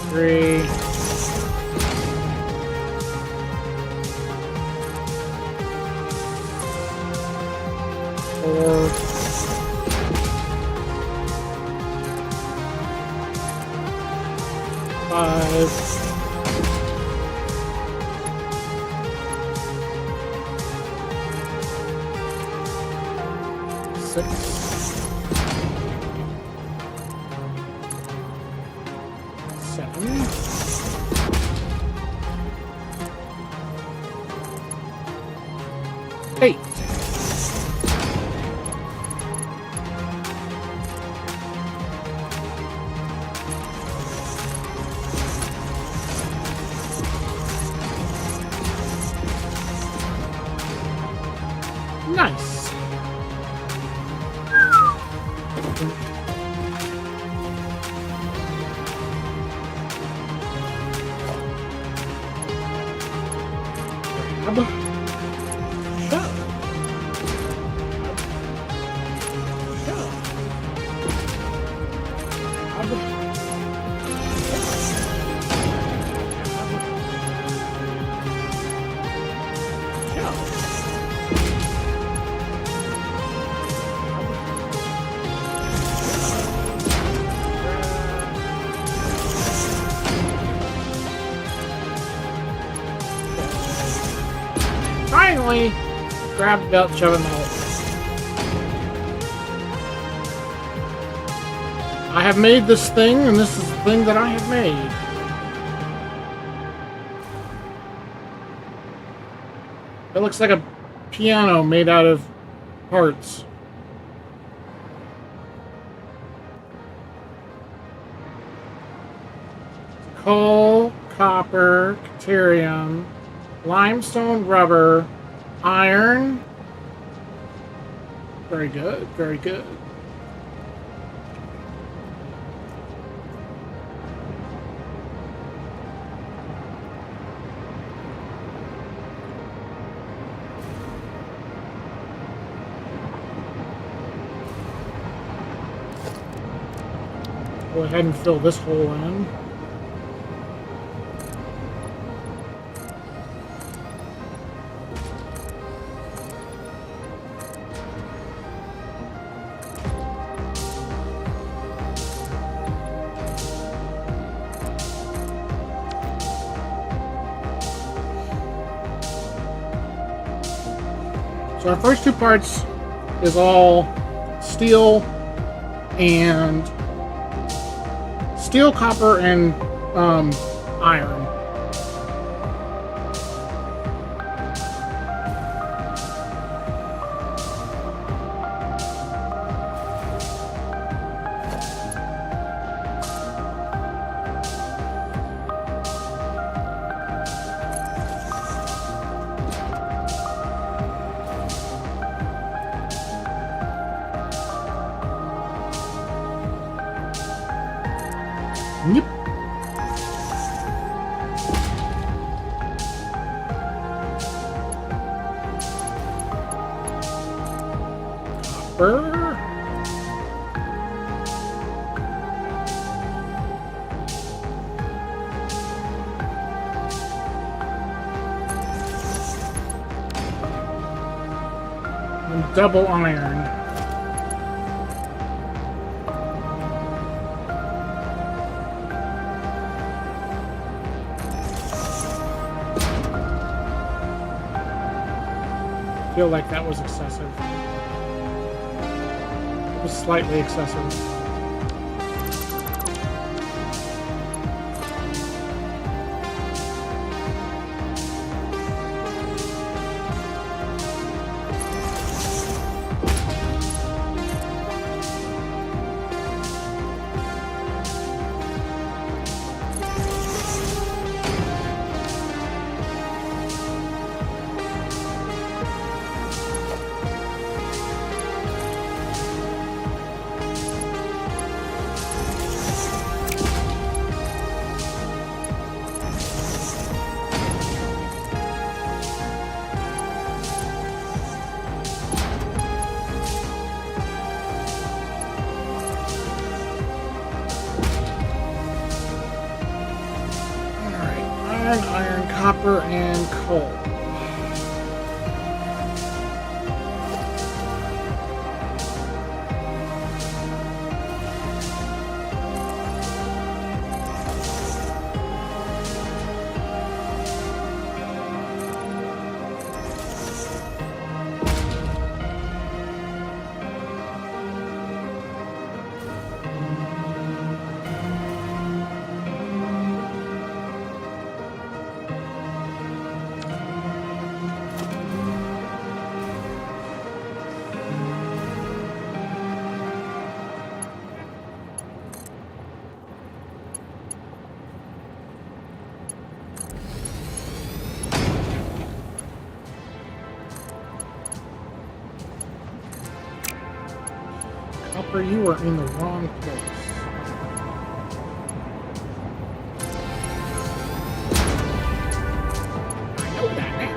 Speaker 1: 3. 4. 5. 6. 7. 8. Nice. Grab. Shove. Shove. Grab. Shove. Finally, grab the belt, shove in the hole. I have made this thing, and this is the thing that I have made. It looks like a piano made out of parts. coal, copper, deuterium, limestone, rubber, iron. Very good, very good. Go ahead and fill this hole in. So our first two parts is all steel and steel, copper, and iron. Yep. Copper. And double iron. I feel like that was excessive. It was slightly excessive. Iron, copper, and coal. Copper, you are in the wrong place. I know that now.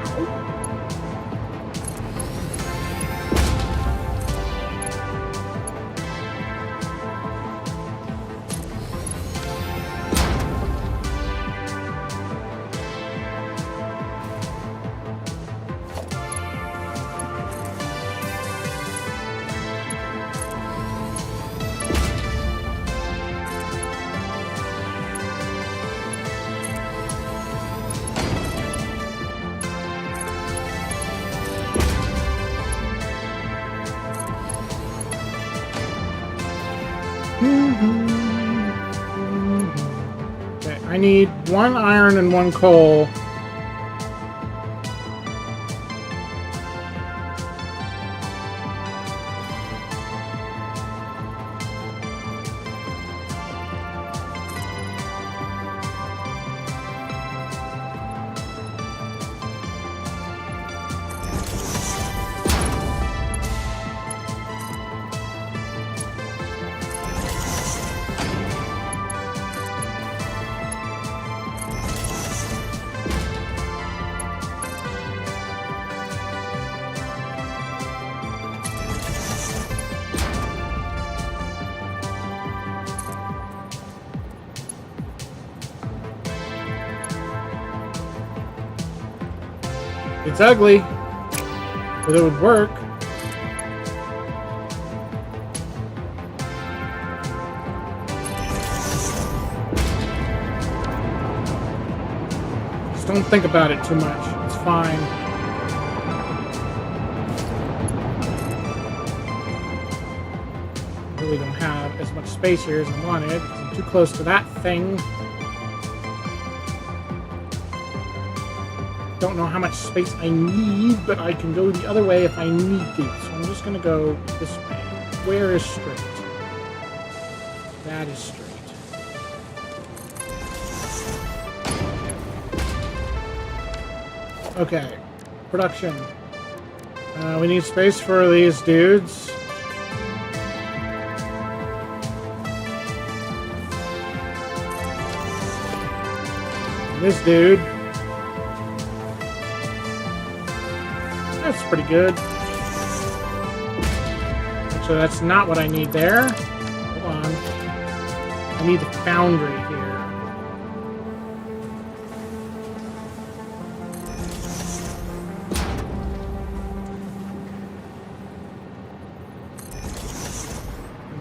Speaker 1: Okay, I need one iron and one coal. It's ugly, but it would work. Just don't think about it too much. It's fine. Really don't have as much space here as I wanted because I'm too close to that thing. Don't know how much space I need, but I can go the other way if I need to. So I'm just going to go this way. Where is straight? That is straight. Okay. Production. We need space for these dudes. This dude. That's pretty good. So that's not what I need there. Hold on. I need the foundry here.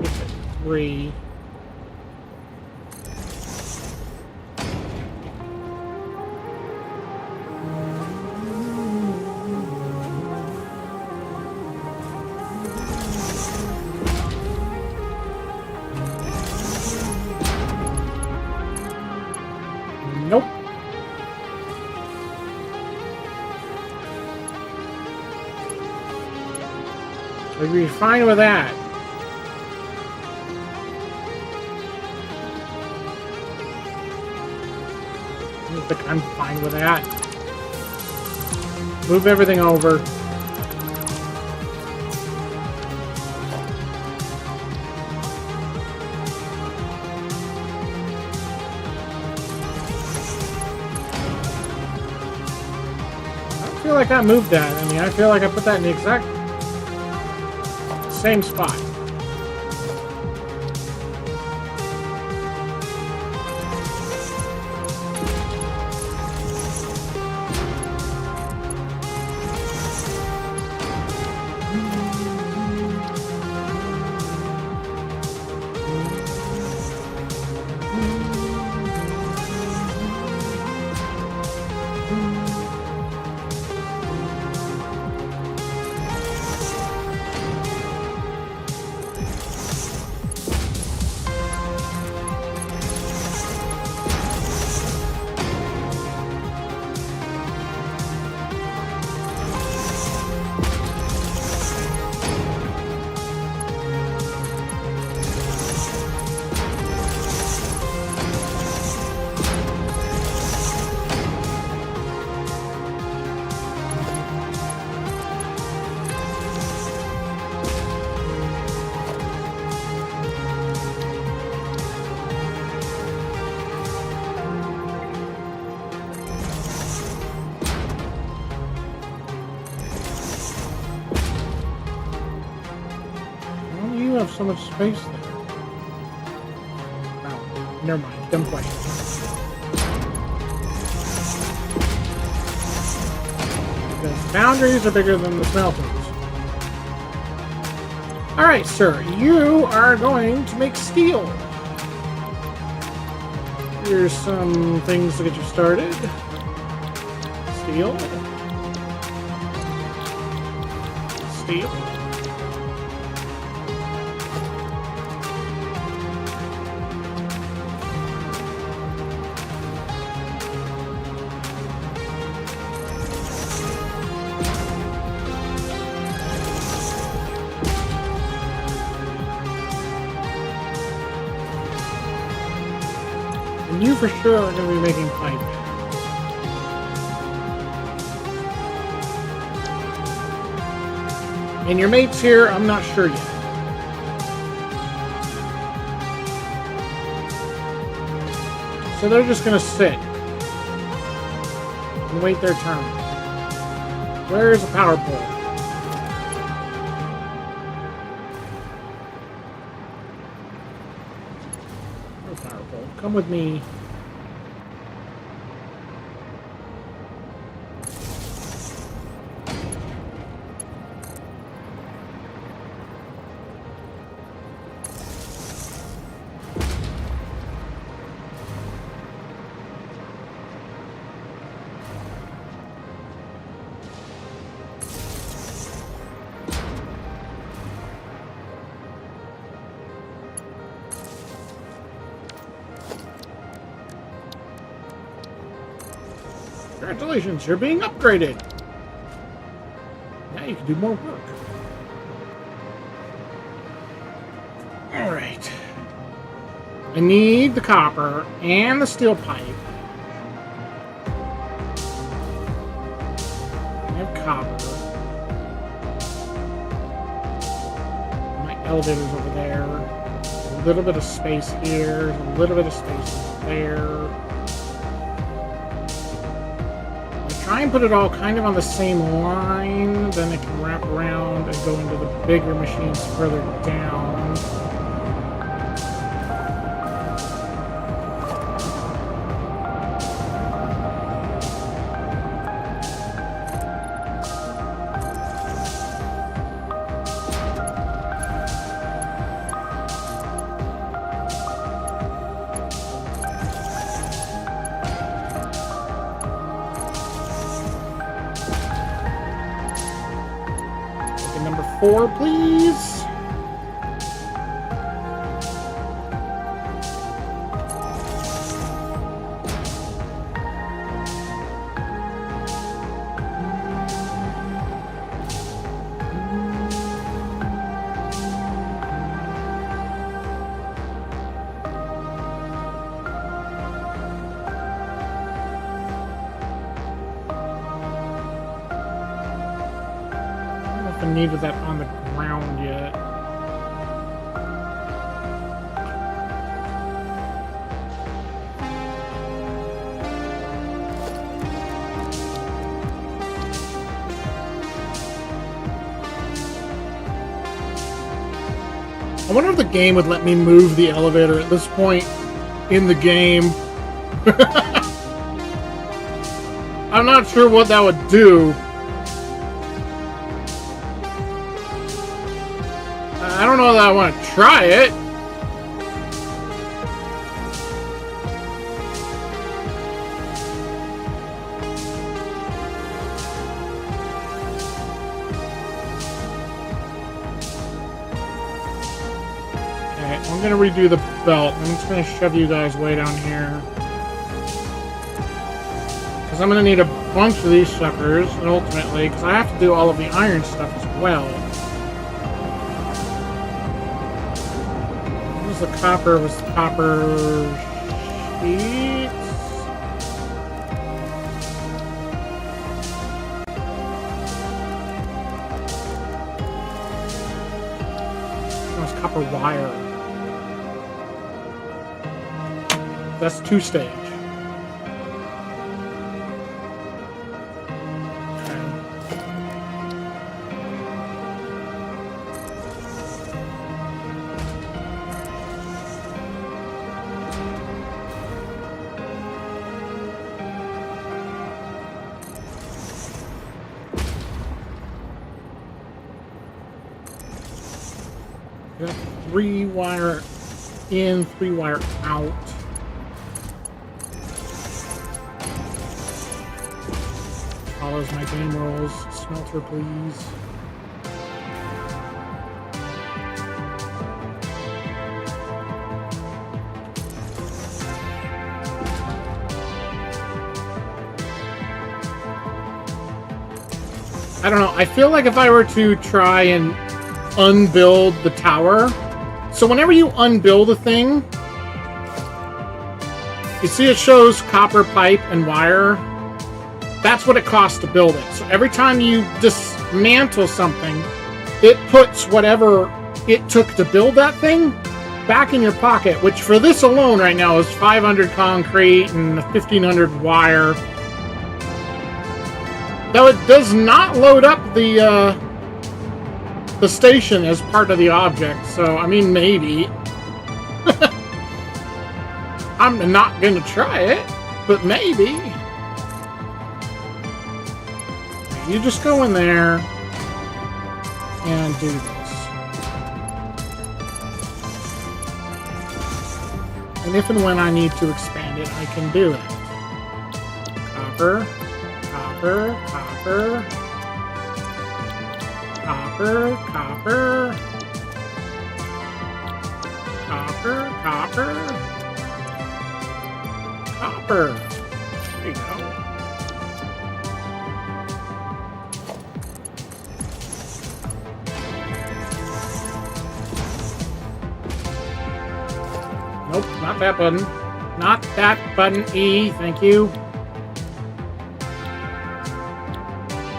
Speaker 1: Get to 3. Nope. I'd be fine with that. I don't think I'm fine with that. Move everything over. I feel like I moved that. I mean, I feel like I put that in the exact same spot. You have so much space there. Oh, never mind. Dumb question. Because boundaries are bigger than the smelters. Alright, sir. You are going to make steel. Here's some things to get you started. Steel. Steel. And you for sure are going to be making pipe. And your mates here, I'm not sure yet. So they're just going to sit and wait their turn. Where's the power pole? No power pole. Come with me. Congratulations, you're being upgraded. Now you can do more work. Alright. I need the copper and the steel pipe. I have copper. My elevator's over there. A little bit of space here. A little bit of space there. Try and put it all kind of on the same line, then it can wrap around and go into the bigger machines further down. Number 4, please. I needed that on the ground yet. I wonder if the game would let me move the elevator at this point in the game. I'm not sure what that would do. I don't know that I want to try it. Okay, I'm going to redo the belt. I'm just going to shove you guys way down here. Because I'm going to need a bunch of these suckers, and ultimately, because I have to do all of the iron stuff as well. The copper was the copper sheets. That was copper wire. That's 2-stage. Got 3 wire in, 3 wire out. Follows my game rules. Smelter, please. I don't know. I feel like if I were to try and unbuild the tower. So whenever you unbuild a thing, you see it shows copper pipe and wire. That's what it costs to build it. So every time you dismantle something, it puts whatever it took to build that thing back in your pocket, which for this alone right now is 500 concrete and 1,500 wire. Though it does not load up the station as part of the object, so I mean maybe. I'm not gonna try it, but maybe. You just go in there and do this. And if and when I need to expand it, I can do it. Copper, copper, copper. Copper, copper, copper, copper, copper. There you go. Nope, not that button. Not that button. E, thank you.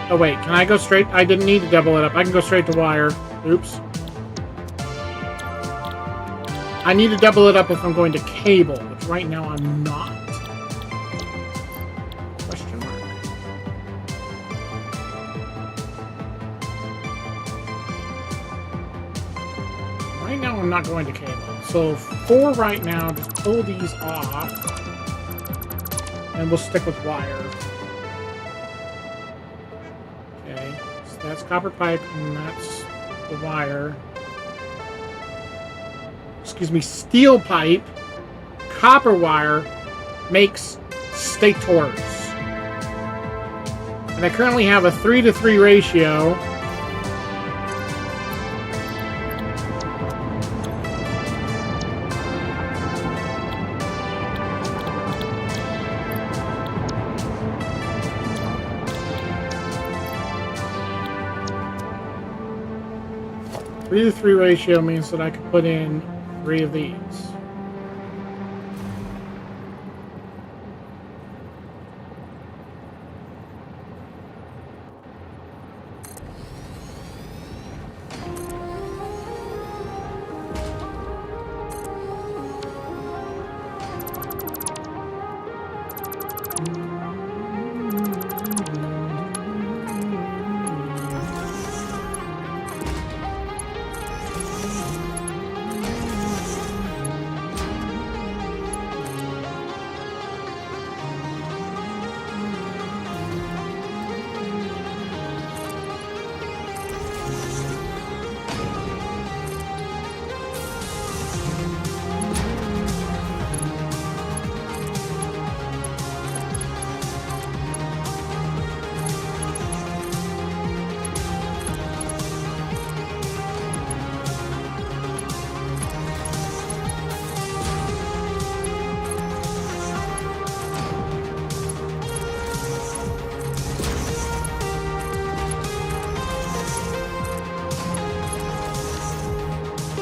Speaker 1: Oh wait, can I go straight? I didn't need to double it up. I can go straight to wire. Oops. I need to double it up if I'm going to cable, which right now I'm not. Question mark. Right now I'm not going to cable. So 4 right now, just pull these off. And we'll stick with wire. Okay, so that's copper pipe and that's the wire. Excuse me, steel pipe, copper wire makes stators. And I currently have a 3-to-3 ratio. Three to three ratio means that I could put in 3 of these.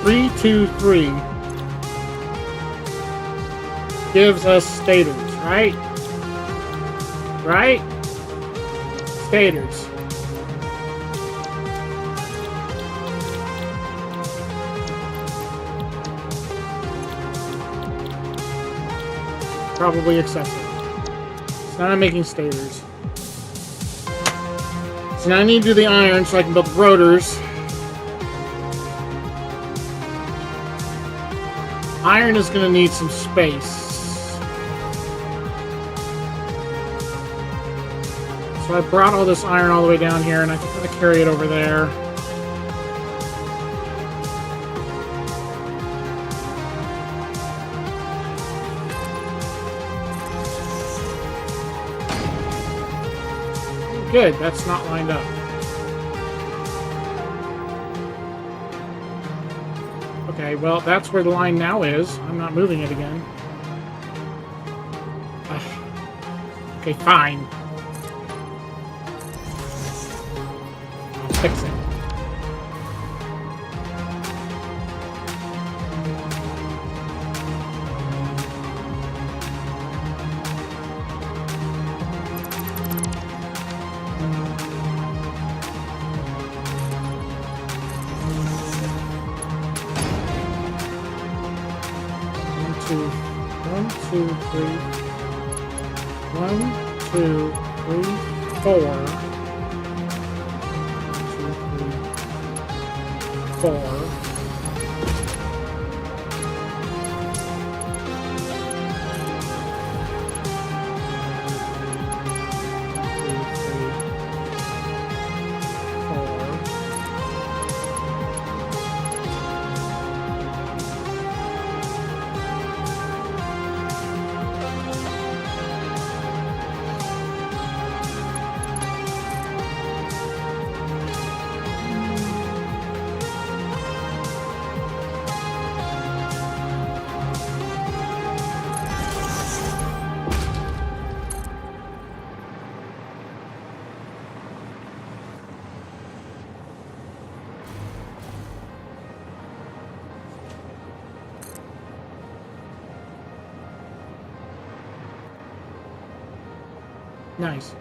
Speaker 1: Three, 2, 3 gives us stators, right? Right? Stators. Probably excessive. So now I'm making stators. So now I need to do the iron so I can build the rotors. Iron is going to need some space. So I brought all this iron all the way down here, and I'm going to carry it over there. Good, that's not lined up. Okay, well, that's where the line now is. I'm not moving it again. Okay, fine. I'll fix it. One, two, three. 1, 2, 3, 4. 1, 2, 3, 4. Nice.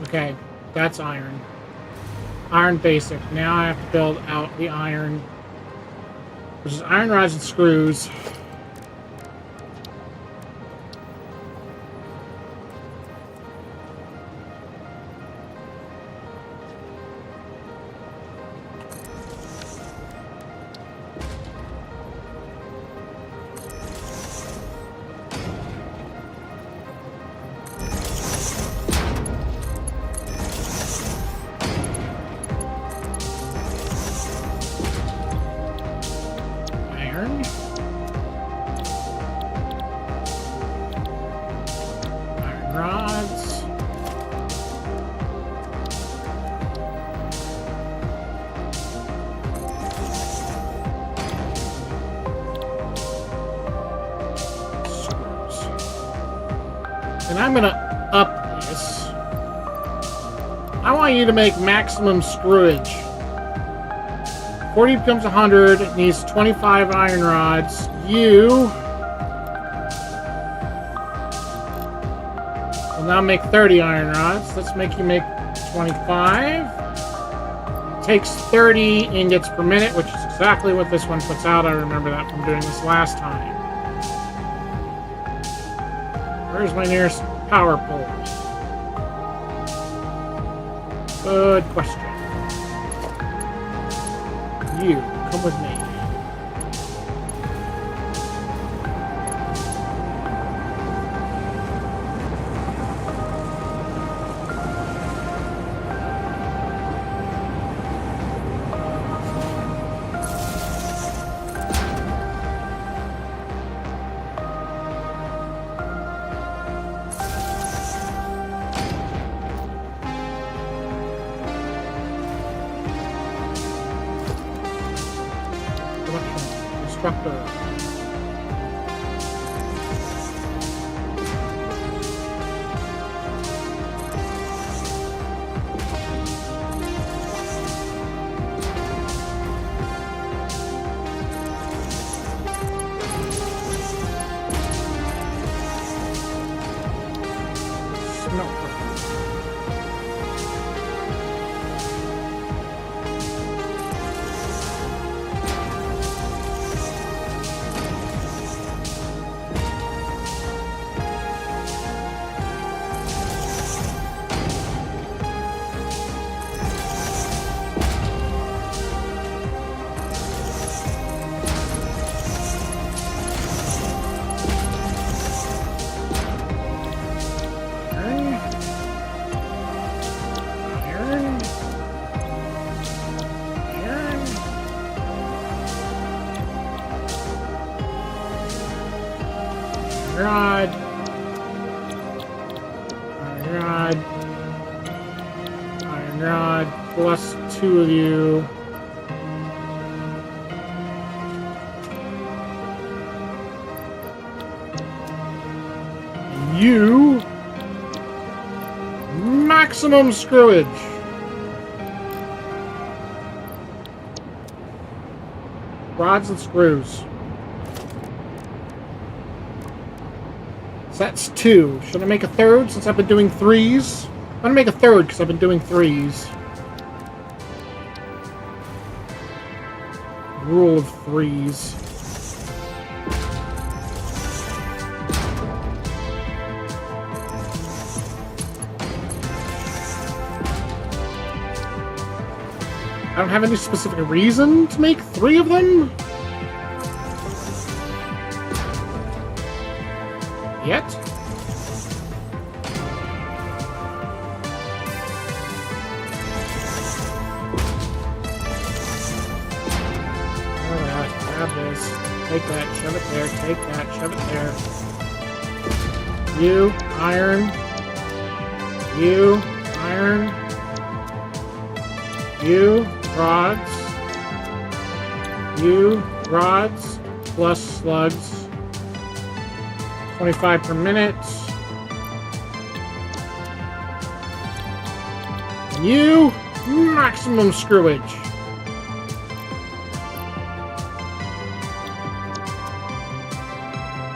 Speaker 1: Okay, that's iron. Iron basic. Now I have to build out the iron, which is iron rods and screws. And I'm gonna up this. I want you to make maximum screwage. 40 becomes 100. It needs 25 iron rods. You will now make 30 iron rods. Let's make you make 25. It takes 30 ingots per minute, which is exactly what this one puts out. I remember that from doing this last time. Where's my nearest power pole? Good question. You, come with me. Instructor. Rod. Iron rod. Iron rod. Plus 2 of you. And you. Maximum screwage. Rods and screws. So that's 2. Should I make a third since I've been doing 3s? I'm gonna make a third because I've been doing 3s. Rule of 3s. I don't have any specific reason to make 3 of them yet. Alright, grab this. Take that, shove it there, take that, shove it there. You, iron. You, iron. You, rods. You, rods, plus slugs. 25 per minute. And you, maximum screwage.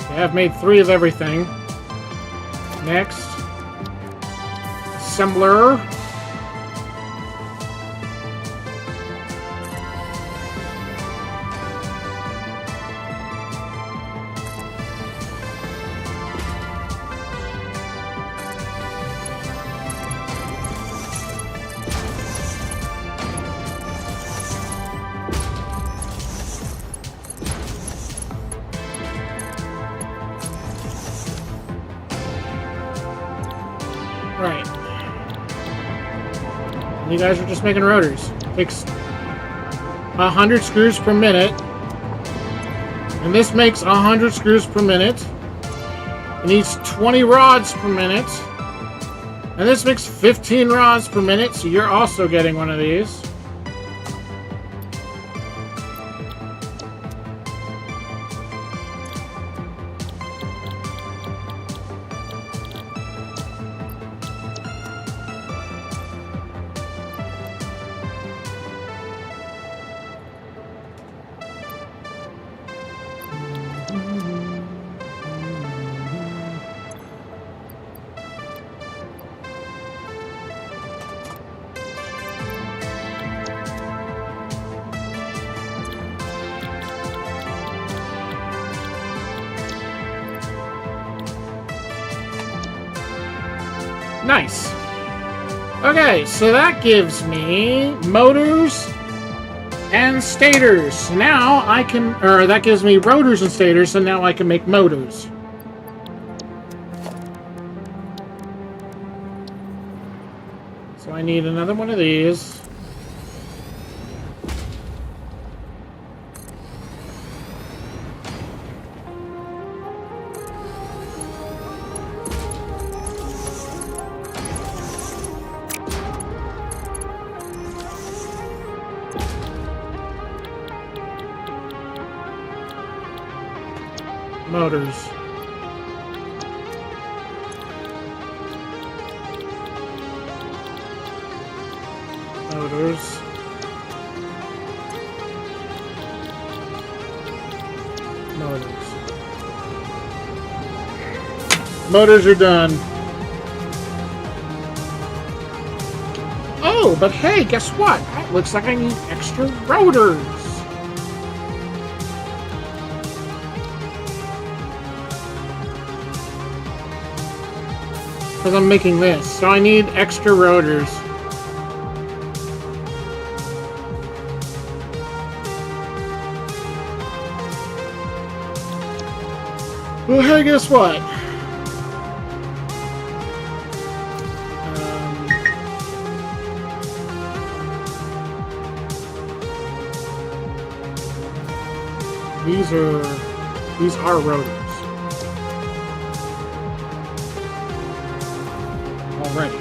Speaker 1: Okay, I've made 3 of everything. Next. Assembler. Right. You guys are just making rotors. Takes 100 screws per minute. And this makes 100 screws per minute. It needs 20 rods per minute. And this makes 15 rods per minute, so you're also getting one of these. Nice. Okay, so that gives me motors and stators. So now I can, or that gives me rotors and stators, so now I can make motors. So I need another one of these. Motors. Motors. Motors. Motors are done. Oh, but hey, guess what? It looks like I need extra rotors. Because I'm making this, so I need extra rotors. Well, hey, guess what? These are rotors. Already.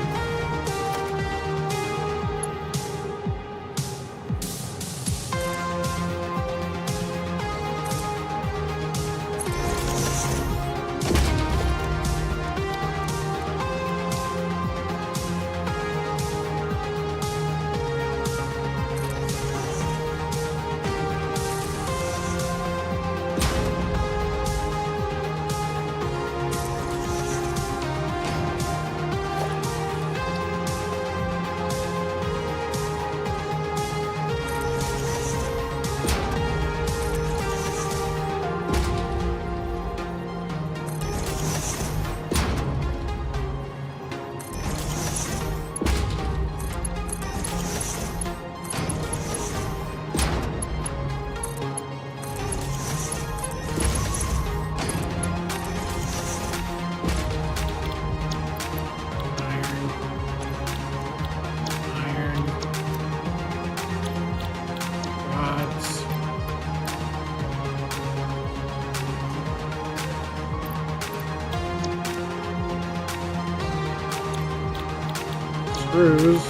Speaker 1: Screws.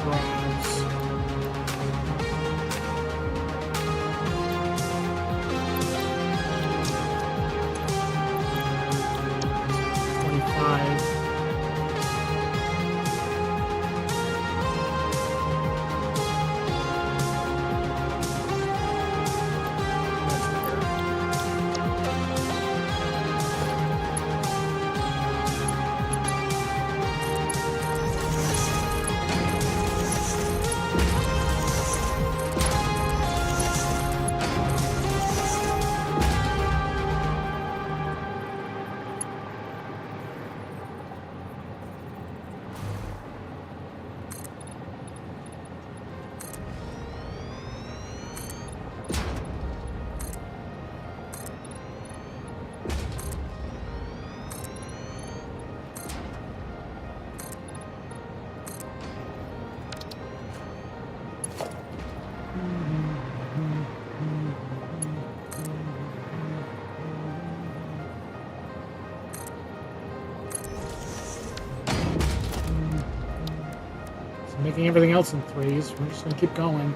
Speaker 1: Rods. making everything else in threes. We're just gonna keep going.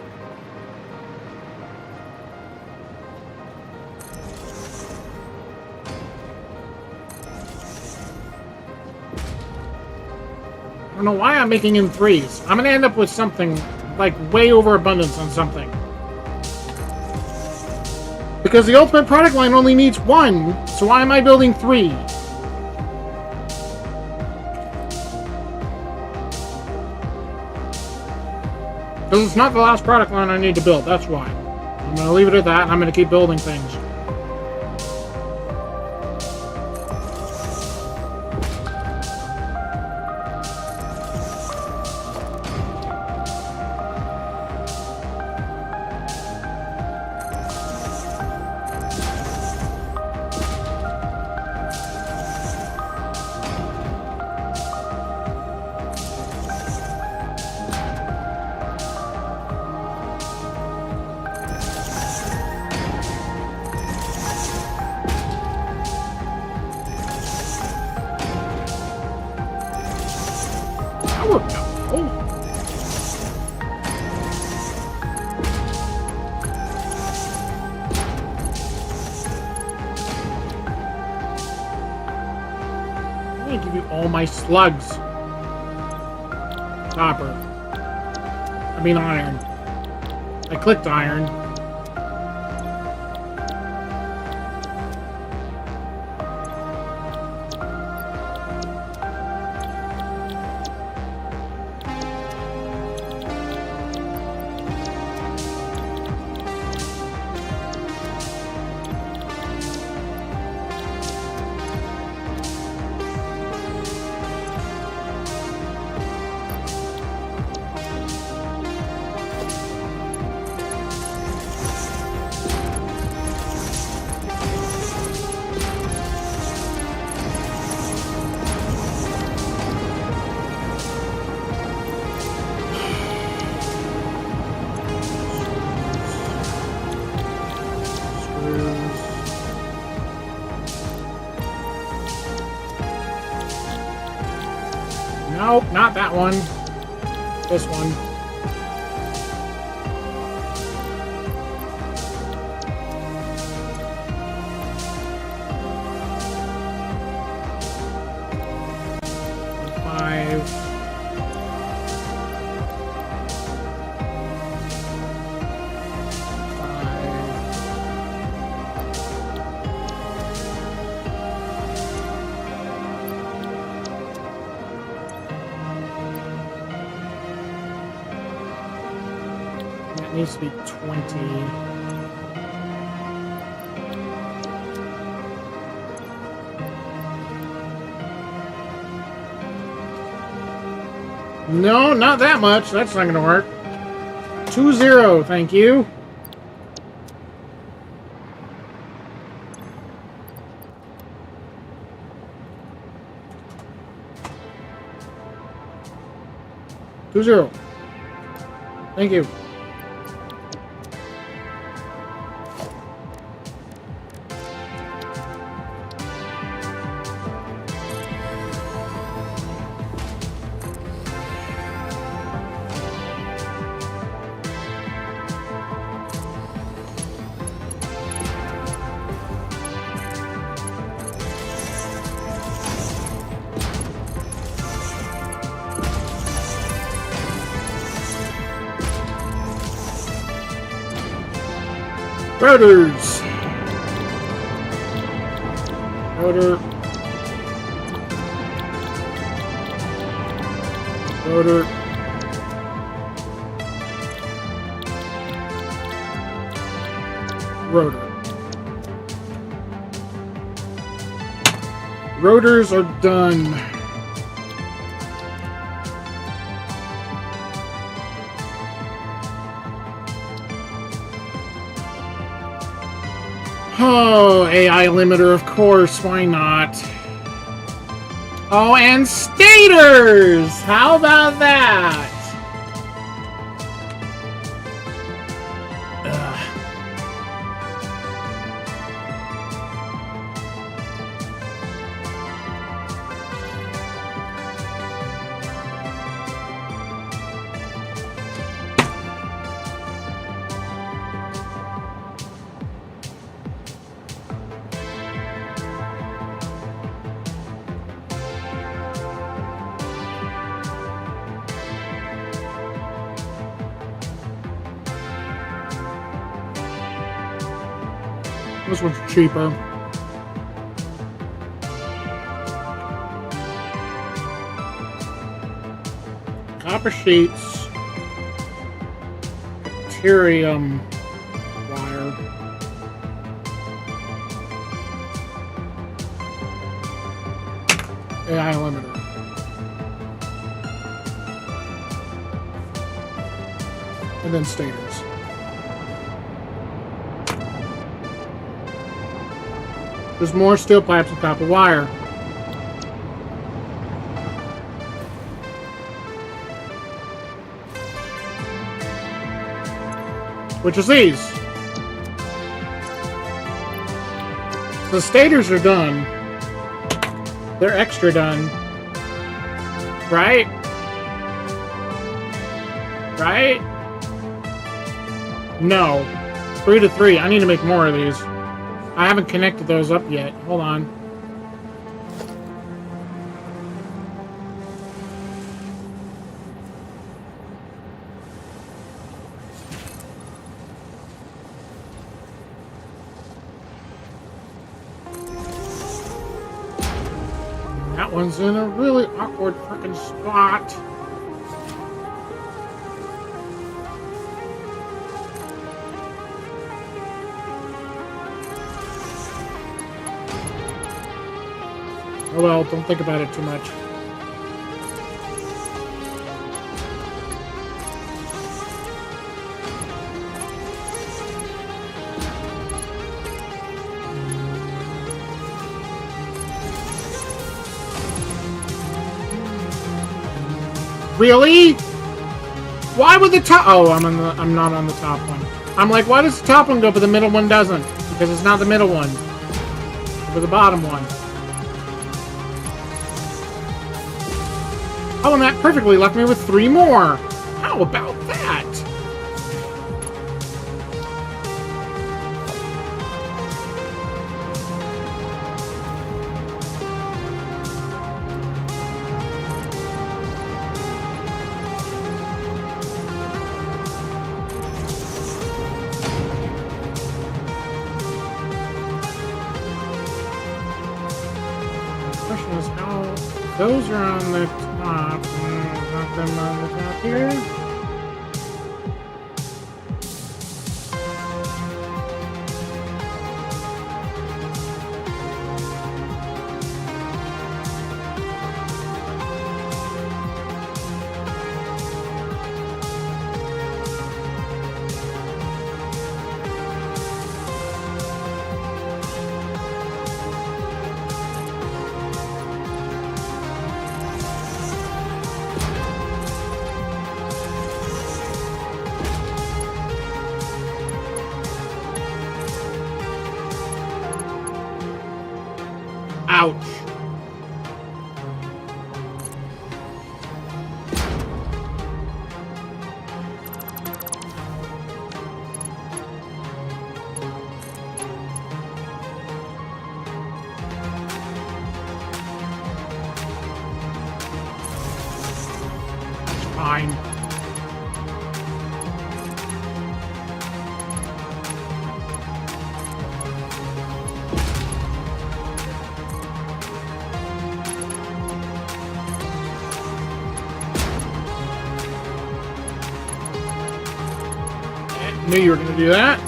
Speaker 1: I don't know why I'm making in threes. I'm gonna end up with something like way overabundance on something. Because the ultimate product line only needs one, so why am I building three? Because it's not the last product line I need to build, that's why. I'm going to leave it at that, and I'm going to keep building things. My slugs. Copper. I mean iron. I clicked iron. Nope, not that one. This one. Needs to be 20. No, not that much. That's not going to work. 2-0, thank you. Thank you. Rotors! Rotor. Rotor. Rotor. Rotors are done. Oh, AI limiter, of course, why not? Oh, and stators! How about that? This one's cheaper. Copper sheets. Deuterium wire. AI limiter. And then stators. There's more steel pipes and copper wire. Which is these. The stators are done. They're extra done. Right? Right? No. 3 to 3. I need to make more of these. I haven't connected those up yet. Hold on. That one's in a really awkward freaking spot. Oh well, don't think about it too much. Really? Why would the top? Oh, I'm not on the top one. I'm like, why does the top one go, but the middle one doesn't? Because it's not the middle one, but the bottom one. Oh, and that perfectly left me with 3 more. How about that? The question is how those are on the top. Not them on the top here. Ouch. It's fine. Knew you were going to do that.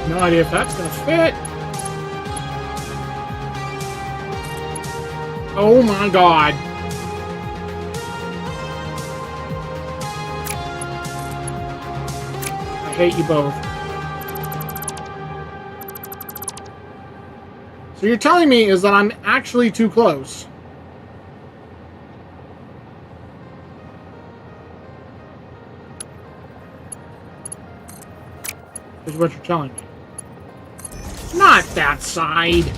Speaker 1: No idea if that's going to fit. Oh my god. I hate you both. So you're telling me is that I'm actually too close. Is what you're telling me. Not that side.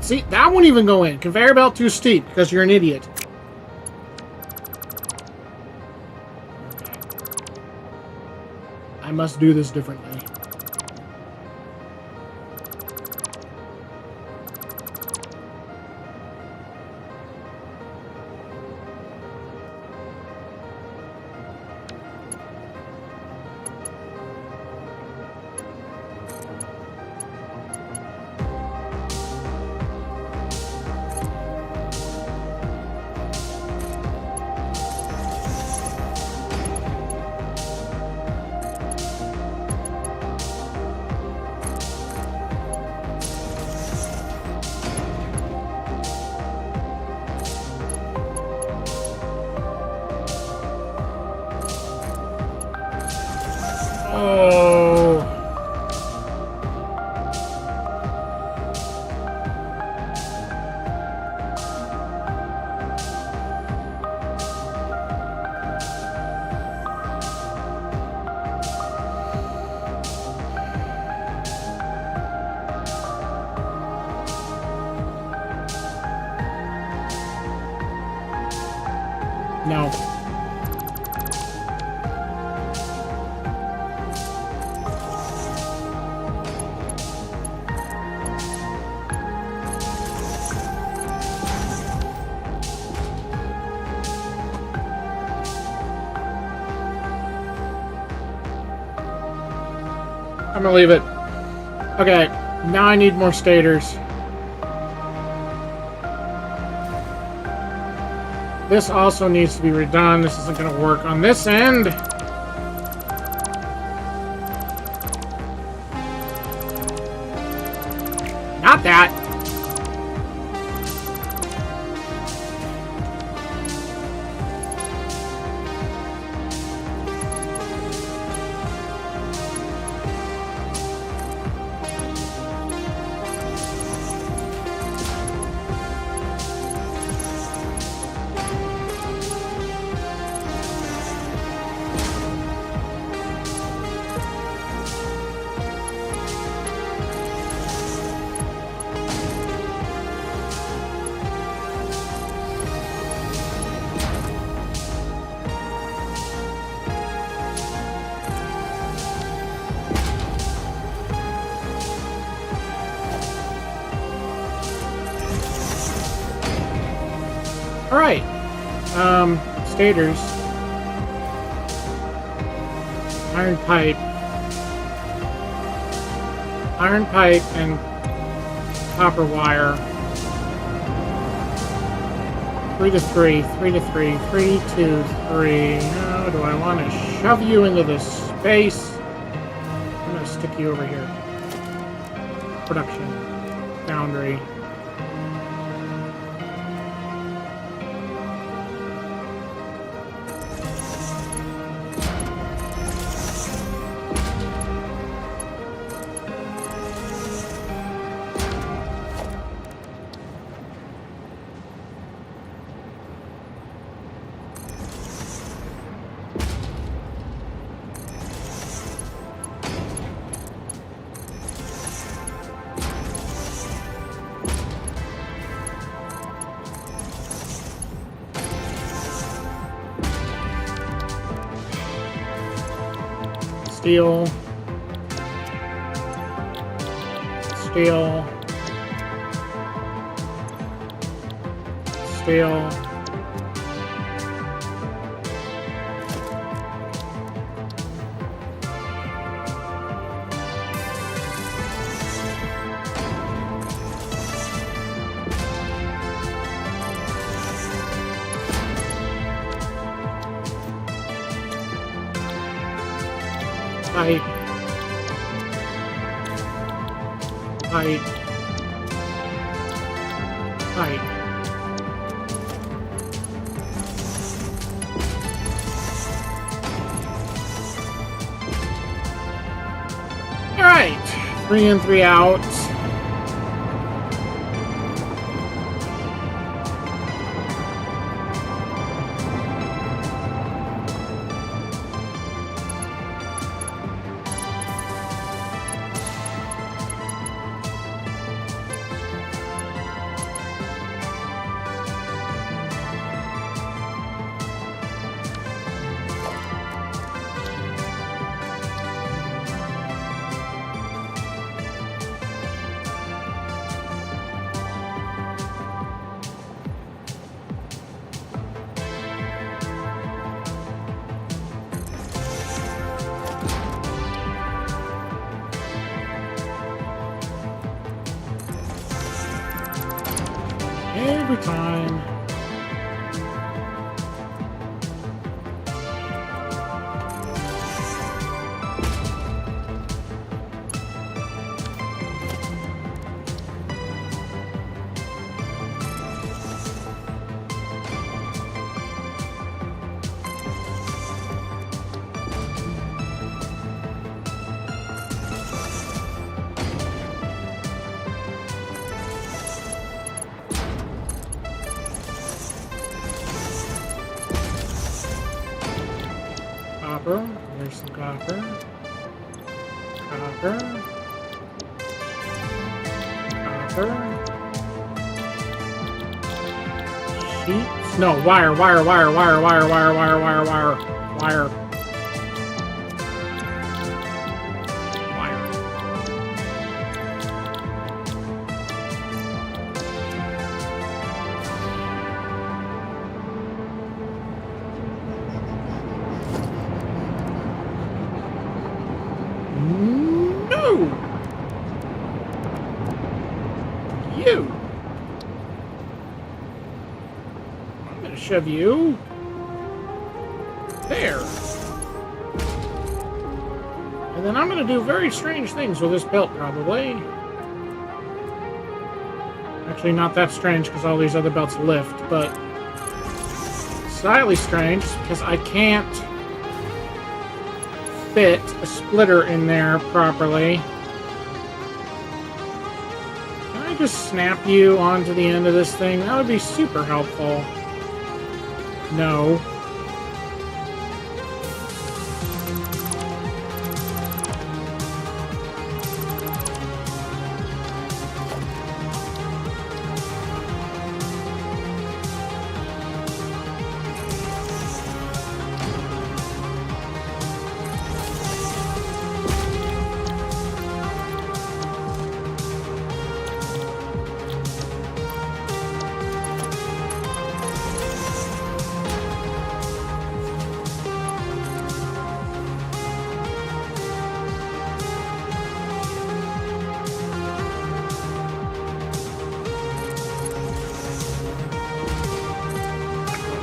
Speaker 1: See, that won't even go in. Conveyor belt too steep because you're an idiot. Okay. I must do this differently. Oh. No. I'm gonna leave it. Okay, now I need more stators. This also needs to be redone. This isn't gonna work on this end. Not that. Alright. Stators. Iron pipe. Iron pipe and copper wire. 3 to 3, 3 to 3, 3 to 3. Now, do I want to shove you into this space? I'm going to stick you over here. Production. Foundry. Steel. Steel. Steel. Pipe. Pipe. Pipe. Alright. 3 in, 3 out. Every time. Copper. There's some copper. Copper. Copper. Sheets. No, wire. Wire. No! You! I'm gonna shove you there. And then I'm gonna do very strange things with this belt, probably. Actually, not that strange, because all these other belts lift, but slightly strange, because I can't fit a splitter in there properly. Can I just snap you onto the end of this thing? That would be super helpful. No.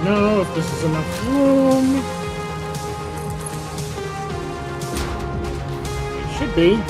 Speaker 1: No, if this is enough room. It should be.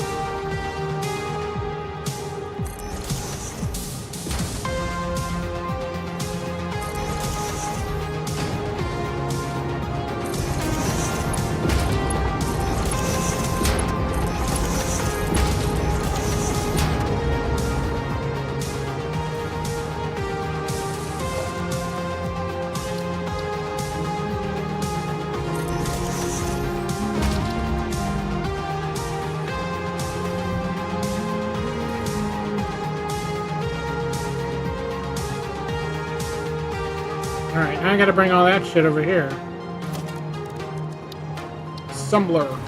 Speaker 1: Alright, now I gotta bring all that shit over here. Assembler.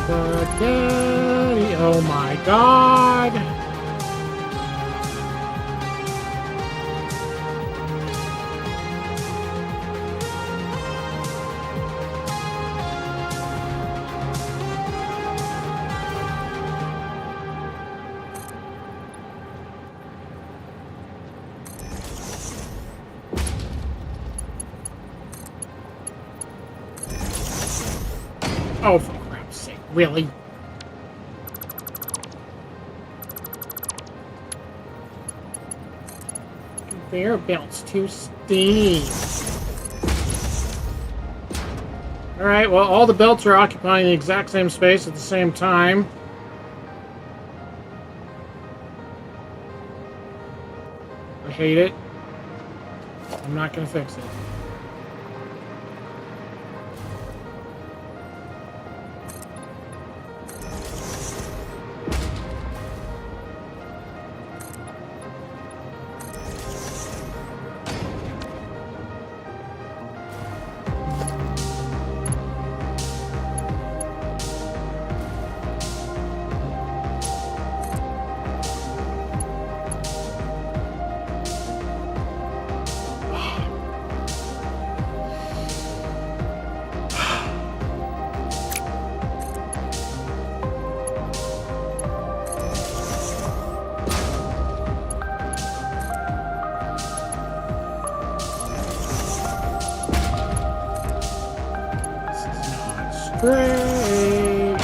Speaker 1: Spaghetti, oh my god! Oh, for crap's sake, really? conveyor belt's too steep. Alright, well, all the belts are occupying the exact same space at the same time. I hate it. I'm not gonna fix it. Great.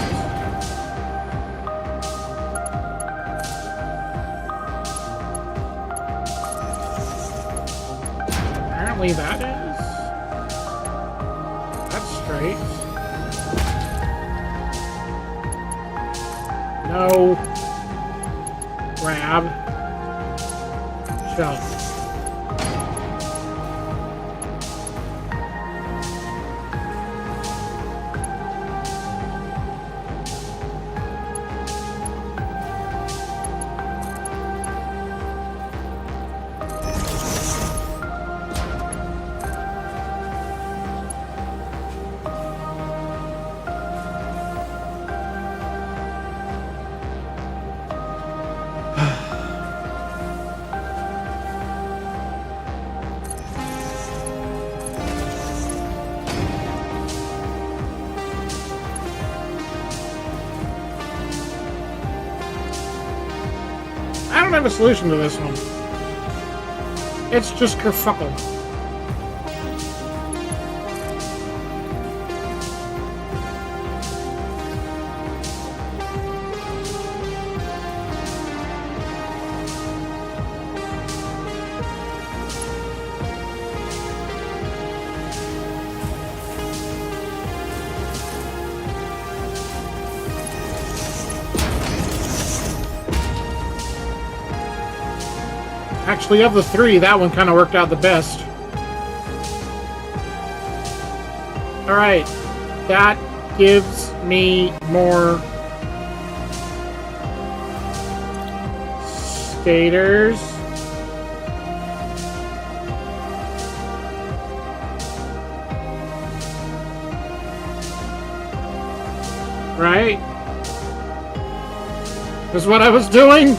Speaker 1: Apparently that is. That's straight. No. Grab. Shove. I don't have a solution to this one. It's just kerfuckle. Actually, of the three, that one kind of worked out the best. Alright, that gives me more skaters. Right? Is what I was doing?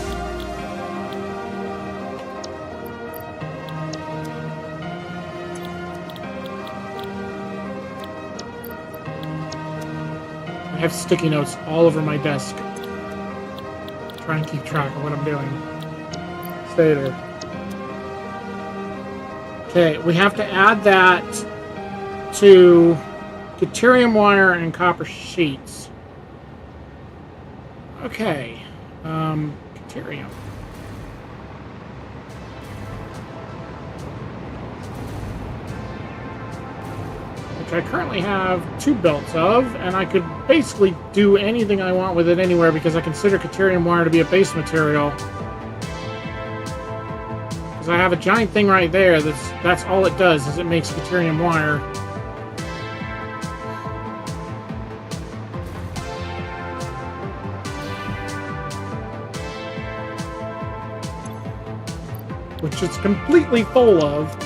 Speaker 1: I have sticky notes all over my desk. Try and keep track of what I'm doing. Stay there. Okay, we have to add that to deuterium wire and copper sheets. Okay, deuterium. Which I currently have 2 belts of, and I could basically do anything I want with it anywhere because I consider deuterium wire to be a base material. Because I have a giant thing right there that's all it does, is it makes deuterium wire. Which it's completely full of.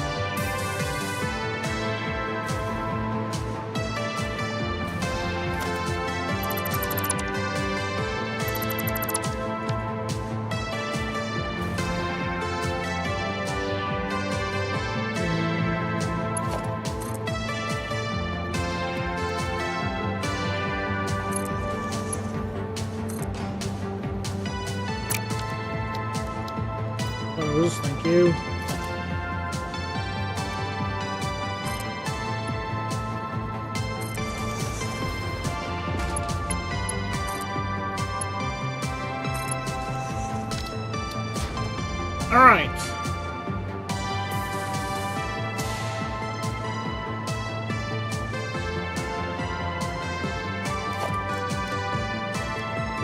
Speaker 1: Thank you. All right.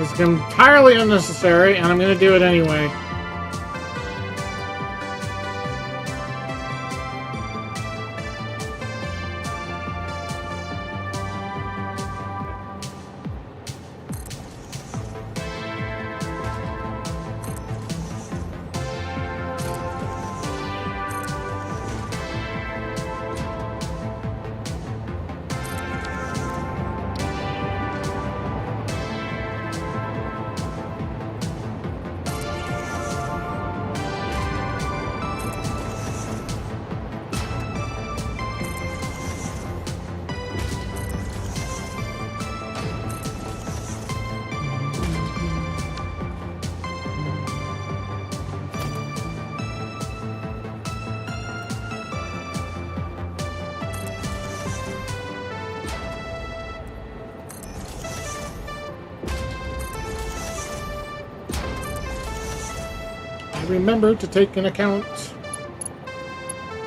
Speaker 1: It's entirely unnecessary, and I'm going to do it anyway. Remember to take into account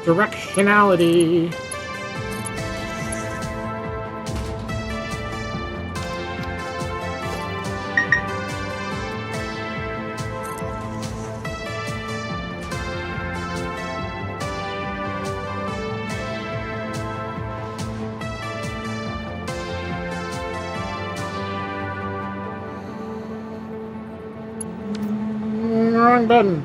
Speaker 1: directionality. Wrong button.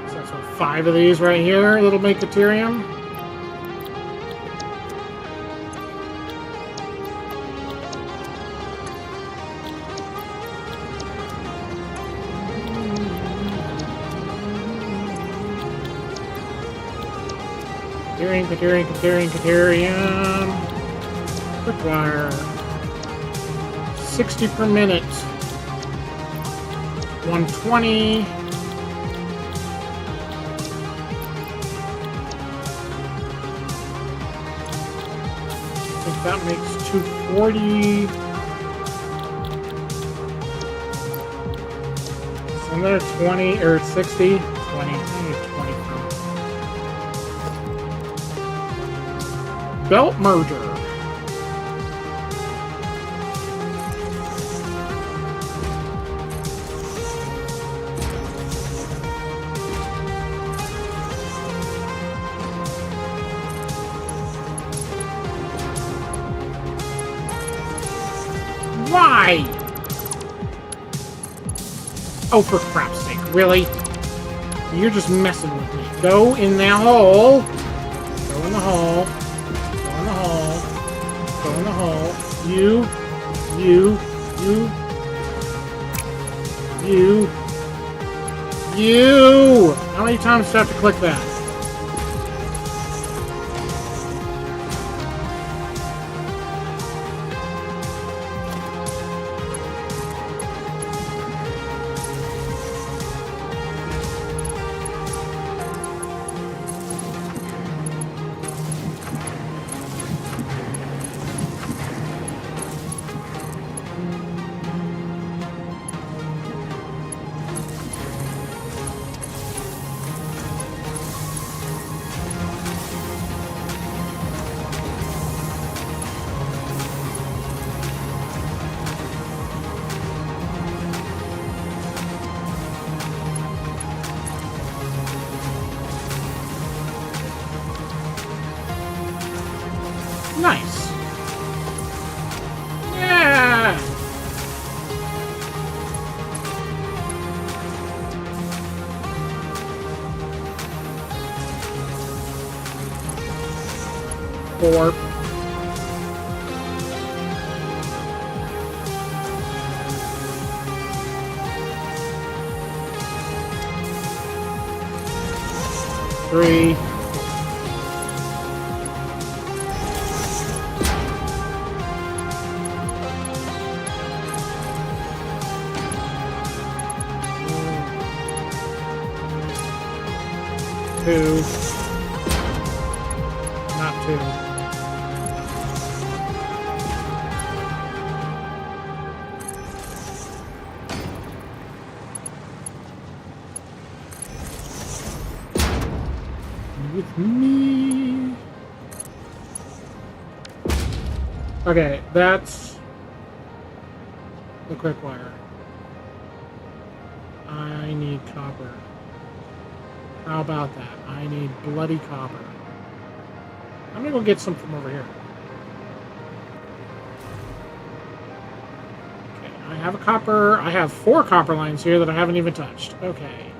Speaker 1: So 5 of these right here, little make Ethereum. Ethereum. Quick wire. 60 per minute. 120. I think that makes 240. So another 20 or 60. 20. Belt merger. Why? Oh, for crap's sake, really? You're just messing with me. Go in that hole. Go in the hole. Go in the hole. You. How many times do I have to click that? Nice. Yeah. Four. Three. 2. Not 2. With me. Okay, that's the quick wire. I need copper. How about that? I need bloody copper. I'm gonna go get some from over here. Okay, I have a copper. I have 4 copper lines here that I haven't even touched. Okay.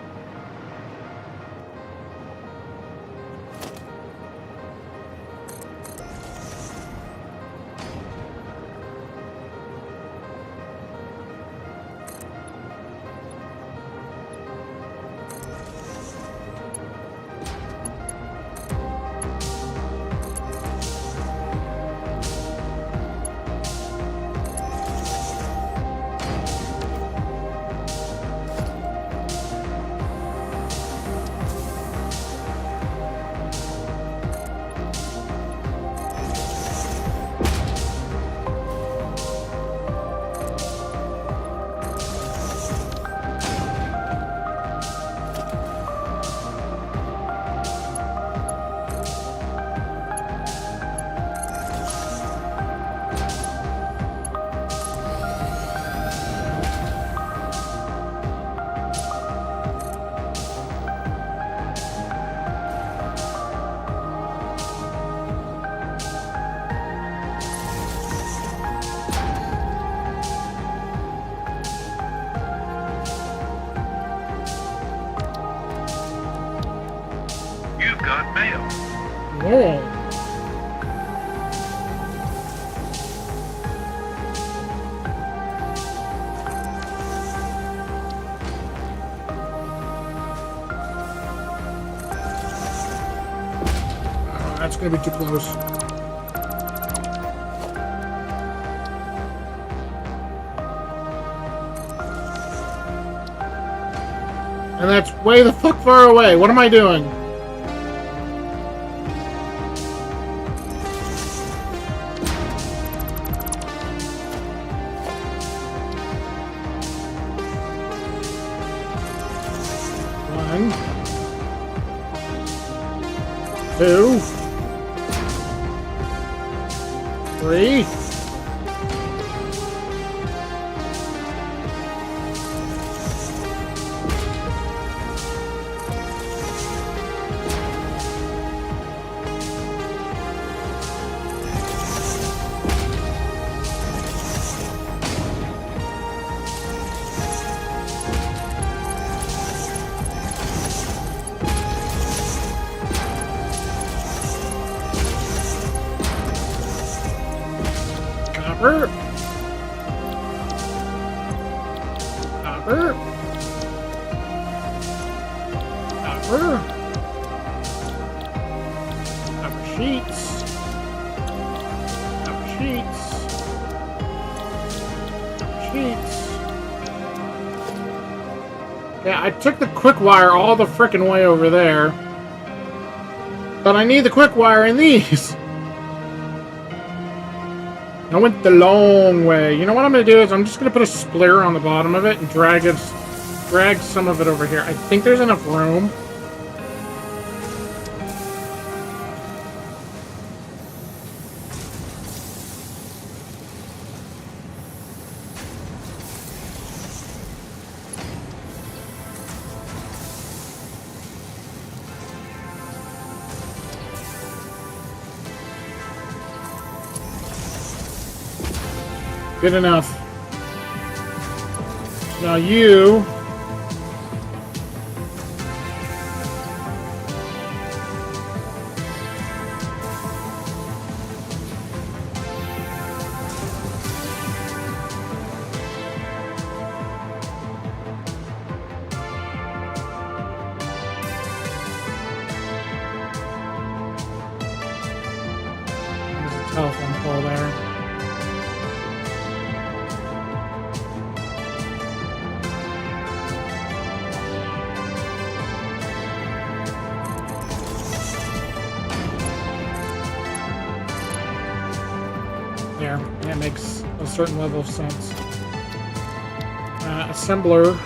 Speaker 3: You've got mail.
Speaker 1: Whoa. Oh, that's gonna be too close. And that's way the fuck far away. What am I doing? One, 2, 3. Copper. Copper. Copper. Copper sheets. Copper sheets. Copper sheets. Yeah, I took the quick wire all the frickin' way over there. But I need the quick wire in these. I went the long way. You know what I'm going to do is I'm just going to put a splitter on the bottom of it and drag some of it over here. I think there's enough room. Good enough. Now you... There's a telephone pole there. that makes a certain level of sense. Assembler.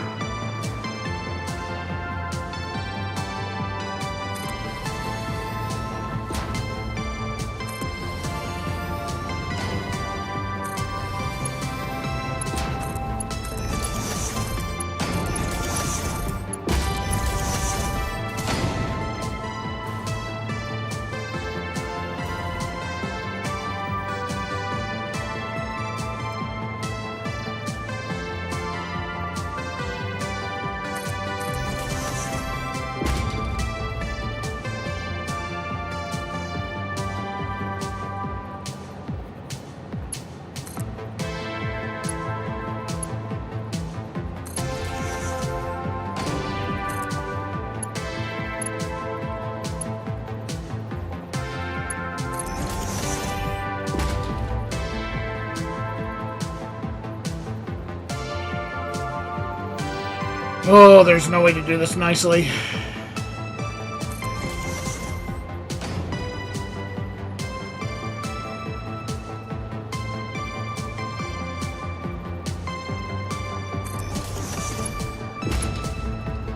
Speaker 1: Oh, there's no way to do this nicely.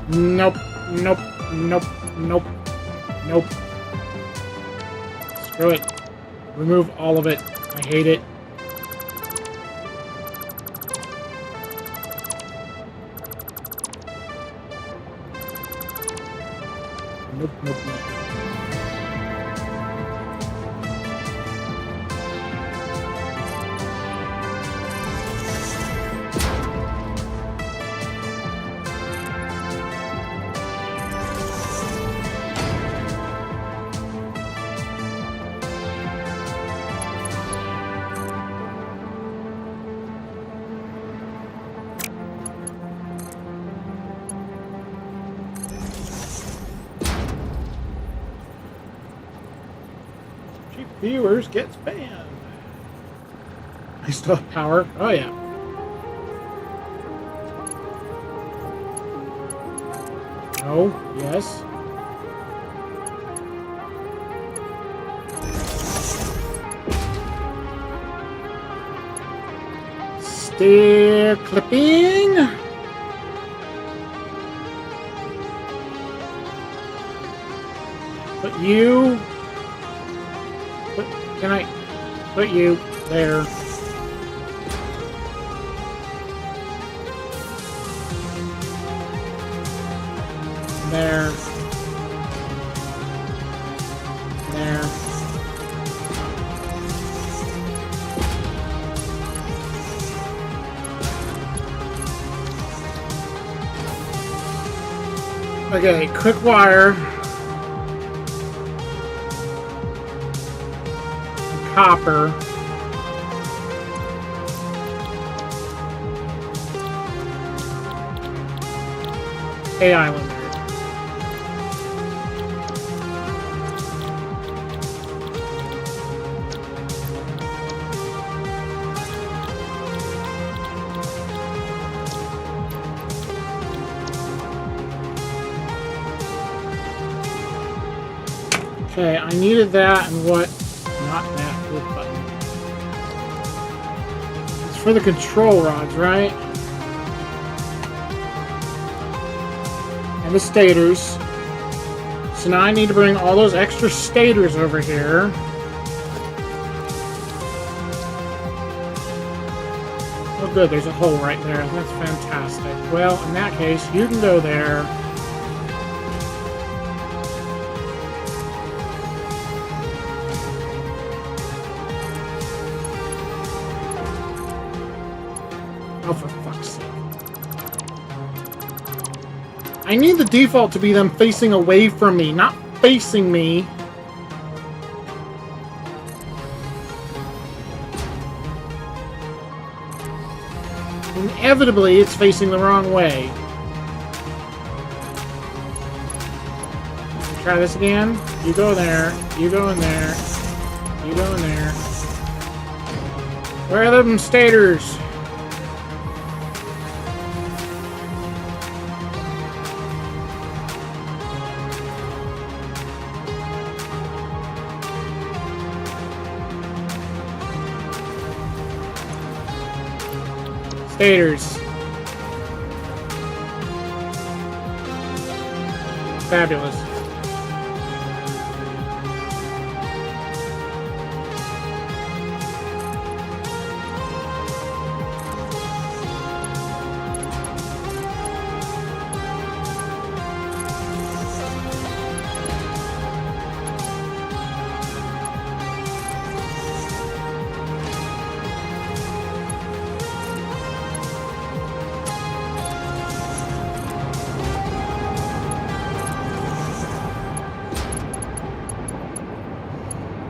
Speaker 1: Nope, nope, nope, nope, nope. Screw it. Remove all of it. I hate it. Nope, nope, nope. Viewers gets banned. I still have power. Oh yeah. No. Yes. Still clipping. But you. Can I put you there? There. There. Okay, quick wire. Copper. A island. Okay, I needed that and what? Not that flip button. It's for the control rods, right? And the stators. So now I need to bring all those extra stators over here. Oh good, there's a hole right there. That's fantastic. Well, in that case, you can go there. Oh, for fuck's sake. I need the default to be them facing away from me, not facing me. Inevitably, it's facing the wrong way. Try this again. You go there. You go in there. You go in there. Where are them stators? Taters. Fabulous.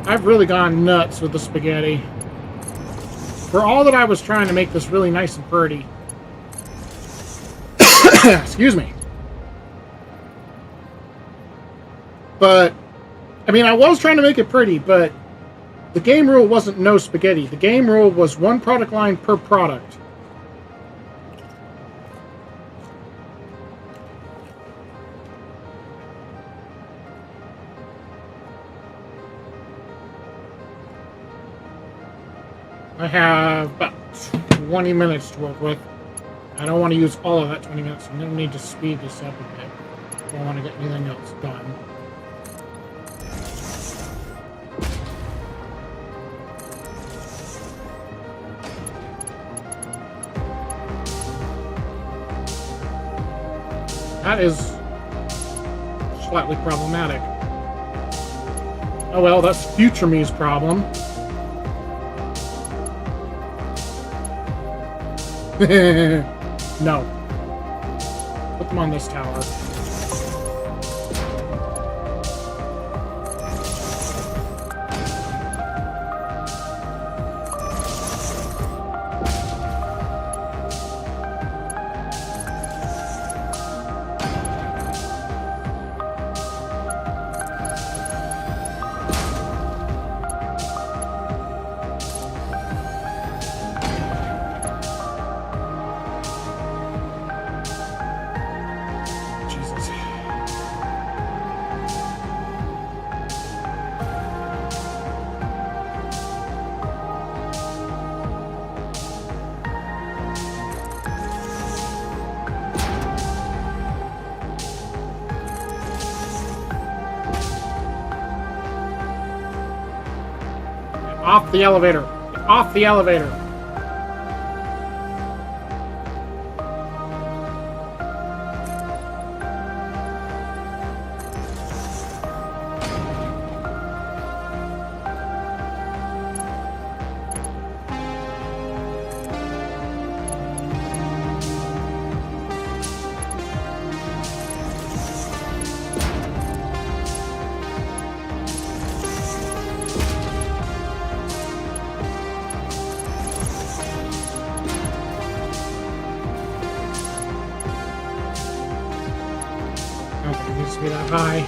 Speaker 1: I've really gone nuts with the spaghetti. For all that I was trying to make this really nice and pretty. Excuse me. But, I mean, I was trying to make it pretty, but the game rule wasn't no spaghetti. The game rule was one product line per product. I have about 20 minutes to work with. I don't want to use all of that 20 minutes. I'm going to need to speed this up a bit. I don't want to get anything else done. That is slightly problematic. Oh well, that's future me's problem. No. Put them on this tower. Off the elevator. Off the elevator. It needs to be that high.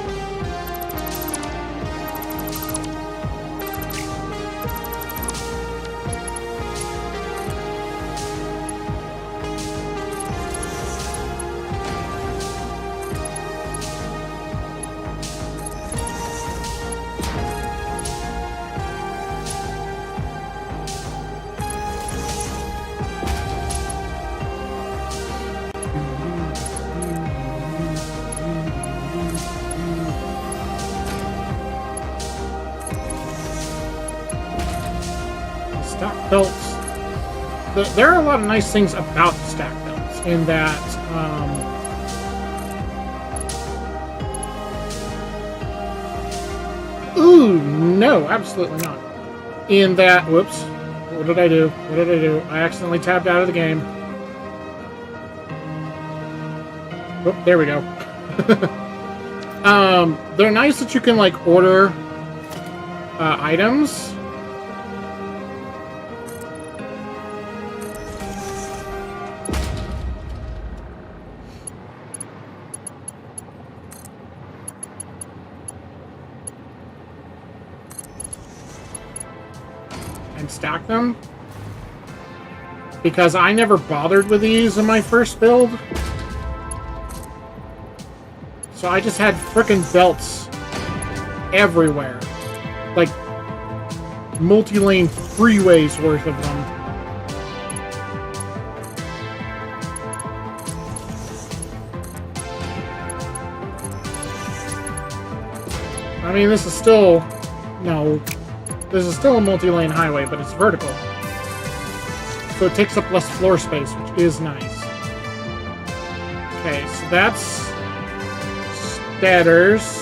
Speaker 1: Stack belts. There are a lot of nice things about stack belts in that ooh, no, absolutely not. In that, whoops, what did I do? What did I do? I accidentally tabbed out of the game. Oh, there we go. They're nice that you can like order items. And stack them, because I never bothered with these in my first build, so I just had frickin' belts everywhere, like multi-lane freeways worth of them. I mean, this is still... No. This is still a multi-lane highway, but it's vertical. So it takes up less floor space, which is nice. Okay, so that's... Statters.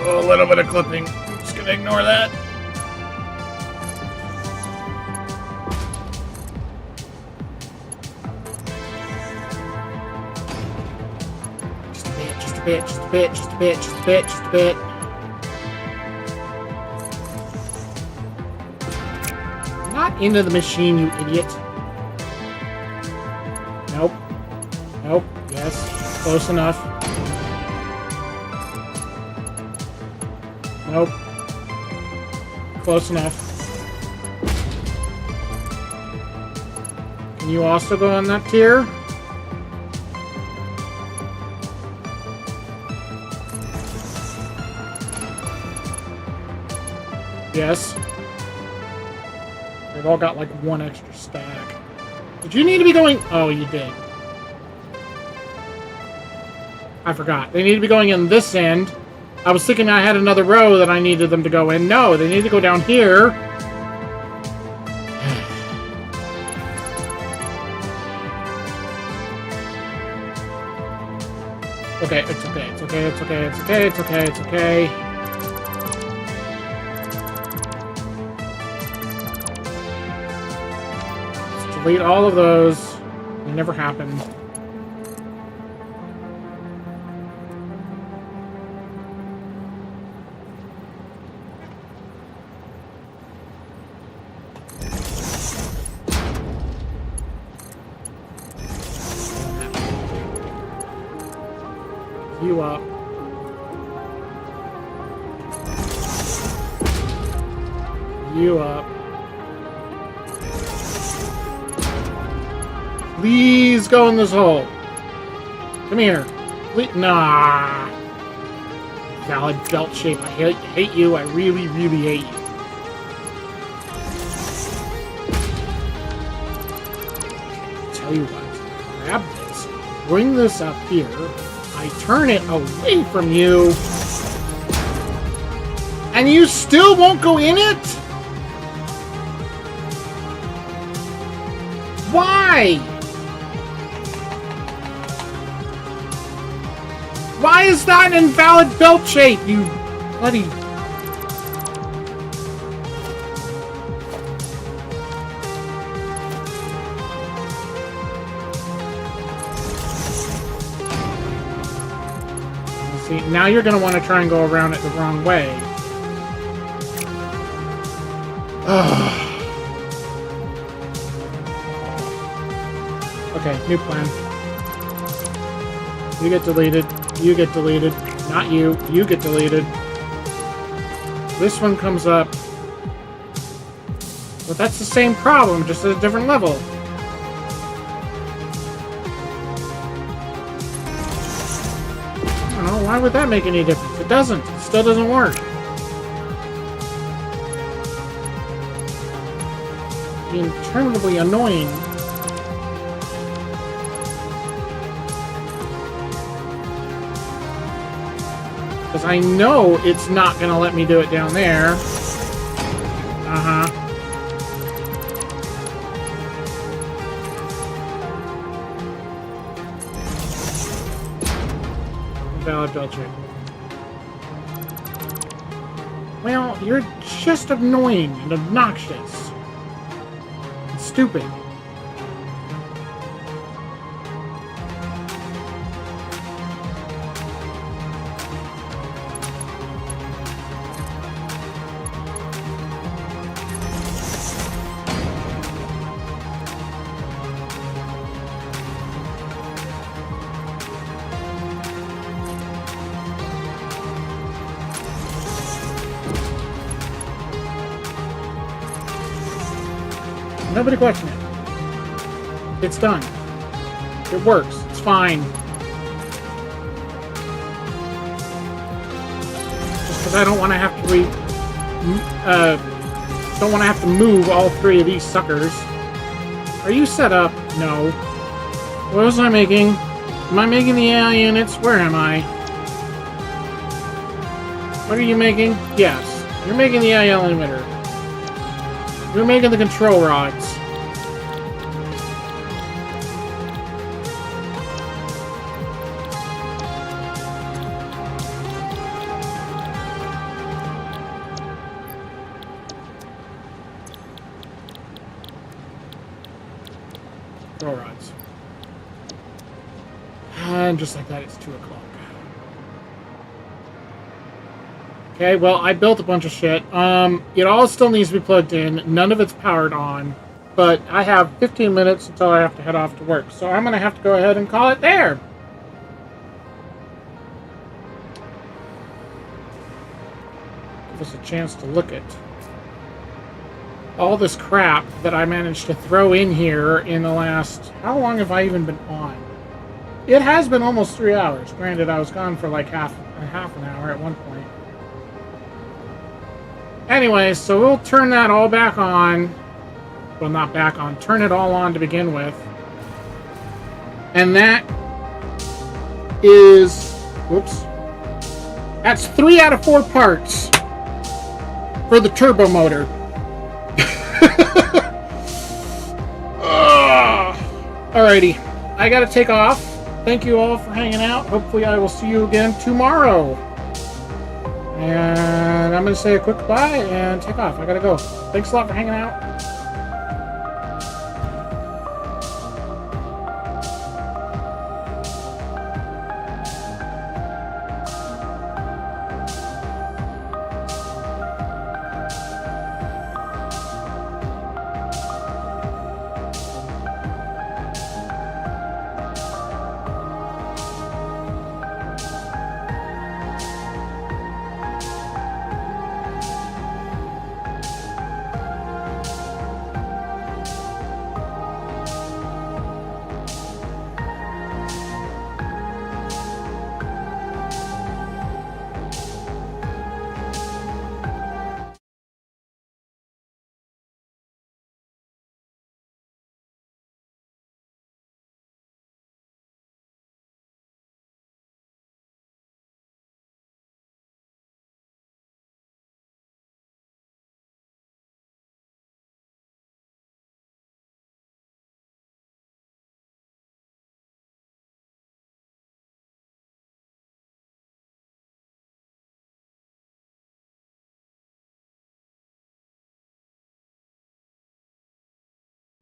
Speaker 1: A little bit of clipping. I'm just gonna ignore that. Just a bit, just a bit, just a bit, just a bit, just a bit, just a bit. Not into the machine, you idiot. Nope. Nope. Yes. Close enough. Nope. Close enough. Can you also go on that tier? Yes. They've all got like one extra stack. Did you need to be going... Oh, you did. I forgot. They need to be going in this end. I was thinking I had another row that I needed them to go in. No, they need to go down here. Okay, it's okay, it's okay, it's okay, it's okay, it's okay, it's okay. Let's delete all of those. It never happened. You up. You up. Please go in this hole. Come here. Please. Nah. Valid belt shape. I hate you. I really, really hate you. Tell you what. Grab this. Bring this up here. I turn it away from you. And you still won't go in it? Why? Why is that an invalid belt shape, you bloody... See, now you're going to want to try and go around it the wrong way. Okay, new plan. You get deleted. You get deleted. Not you. You get deleted. This one comes up. But that's the same problem, just at a different level. Why would that make any difference? It doesn't. It still doesn't work. Interminably annoying. Because I know it's not going to let me do it down there. Uh-huh. Valid belt shape. Well, you're just annoying and obnoxious. And stupid. Nobody question it. It's done. It works. It's fine. Just because I don't want to have to don't want to have to move all three of these suckers. Are you set up? No. What was I making? Am I making the AI units? Where am I? What are you making? Yes. You're making the AI emitter. You're making the control rods. Control rods. And just like that, it's 2 o'clock. Okay, well, I built a bunch of shit. It all still needs to be plugged in. None of it's powered on. But I have 15 minutes until I have to head off to work. So I'm going to have to go ahead and call it there. Give us a chance to look at all this crap that I managed to throw in here in the last... How long have I even been on? It has been almost 3 hours. Granted, I was gone for like half an hour at one point. Anyway, so we'll turn that all back on. Well, not back on. Turn it all on to begin with. And that is... Whoops. That's 3 out of 4 parts for the turbo motor. Alrighty. I gotta take off. Thank you all for hanging out. Hopefully I will see you again tomorrow. And I'm going to say a quick bye and take off. I gotta go. Thanks a lot for hanging out.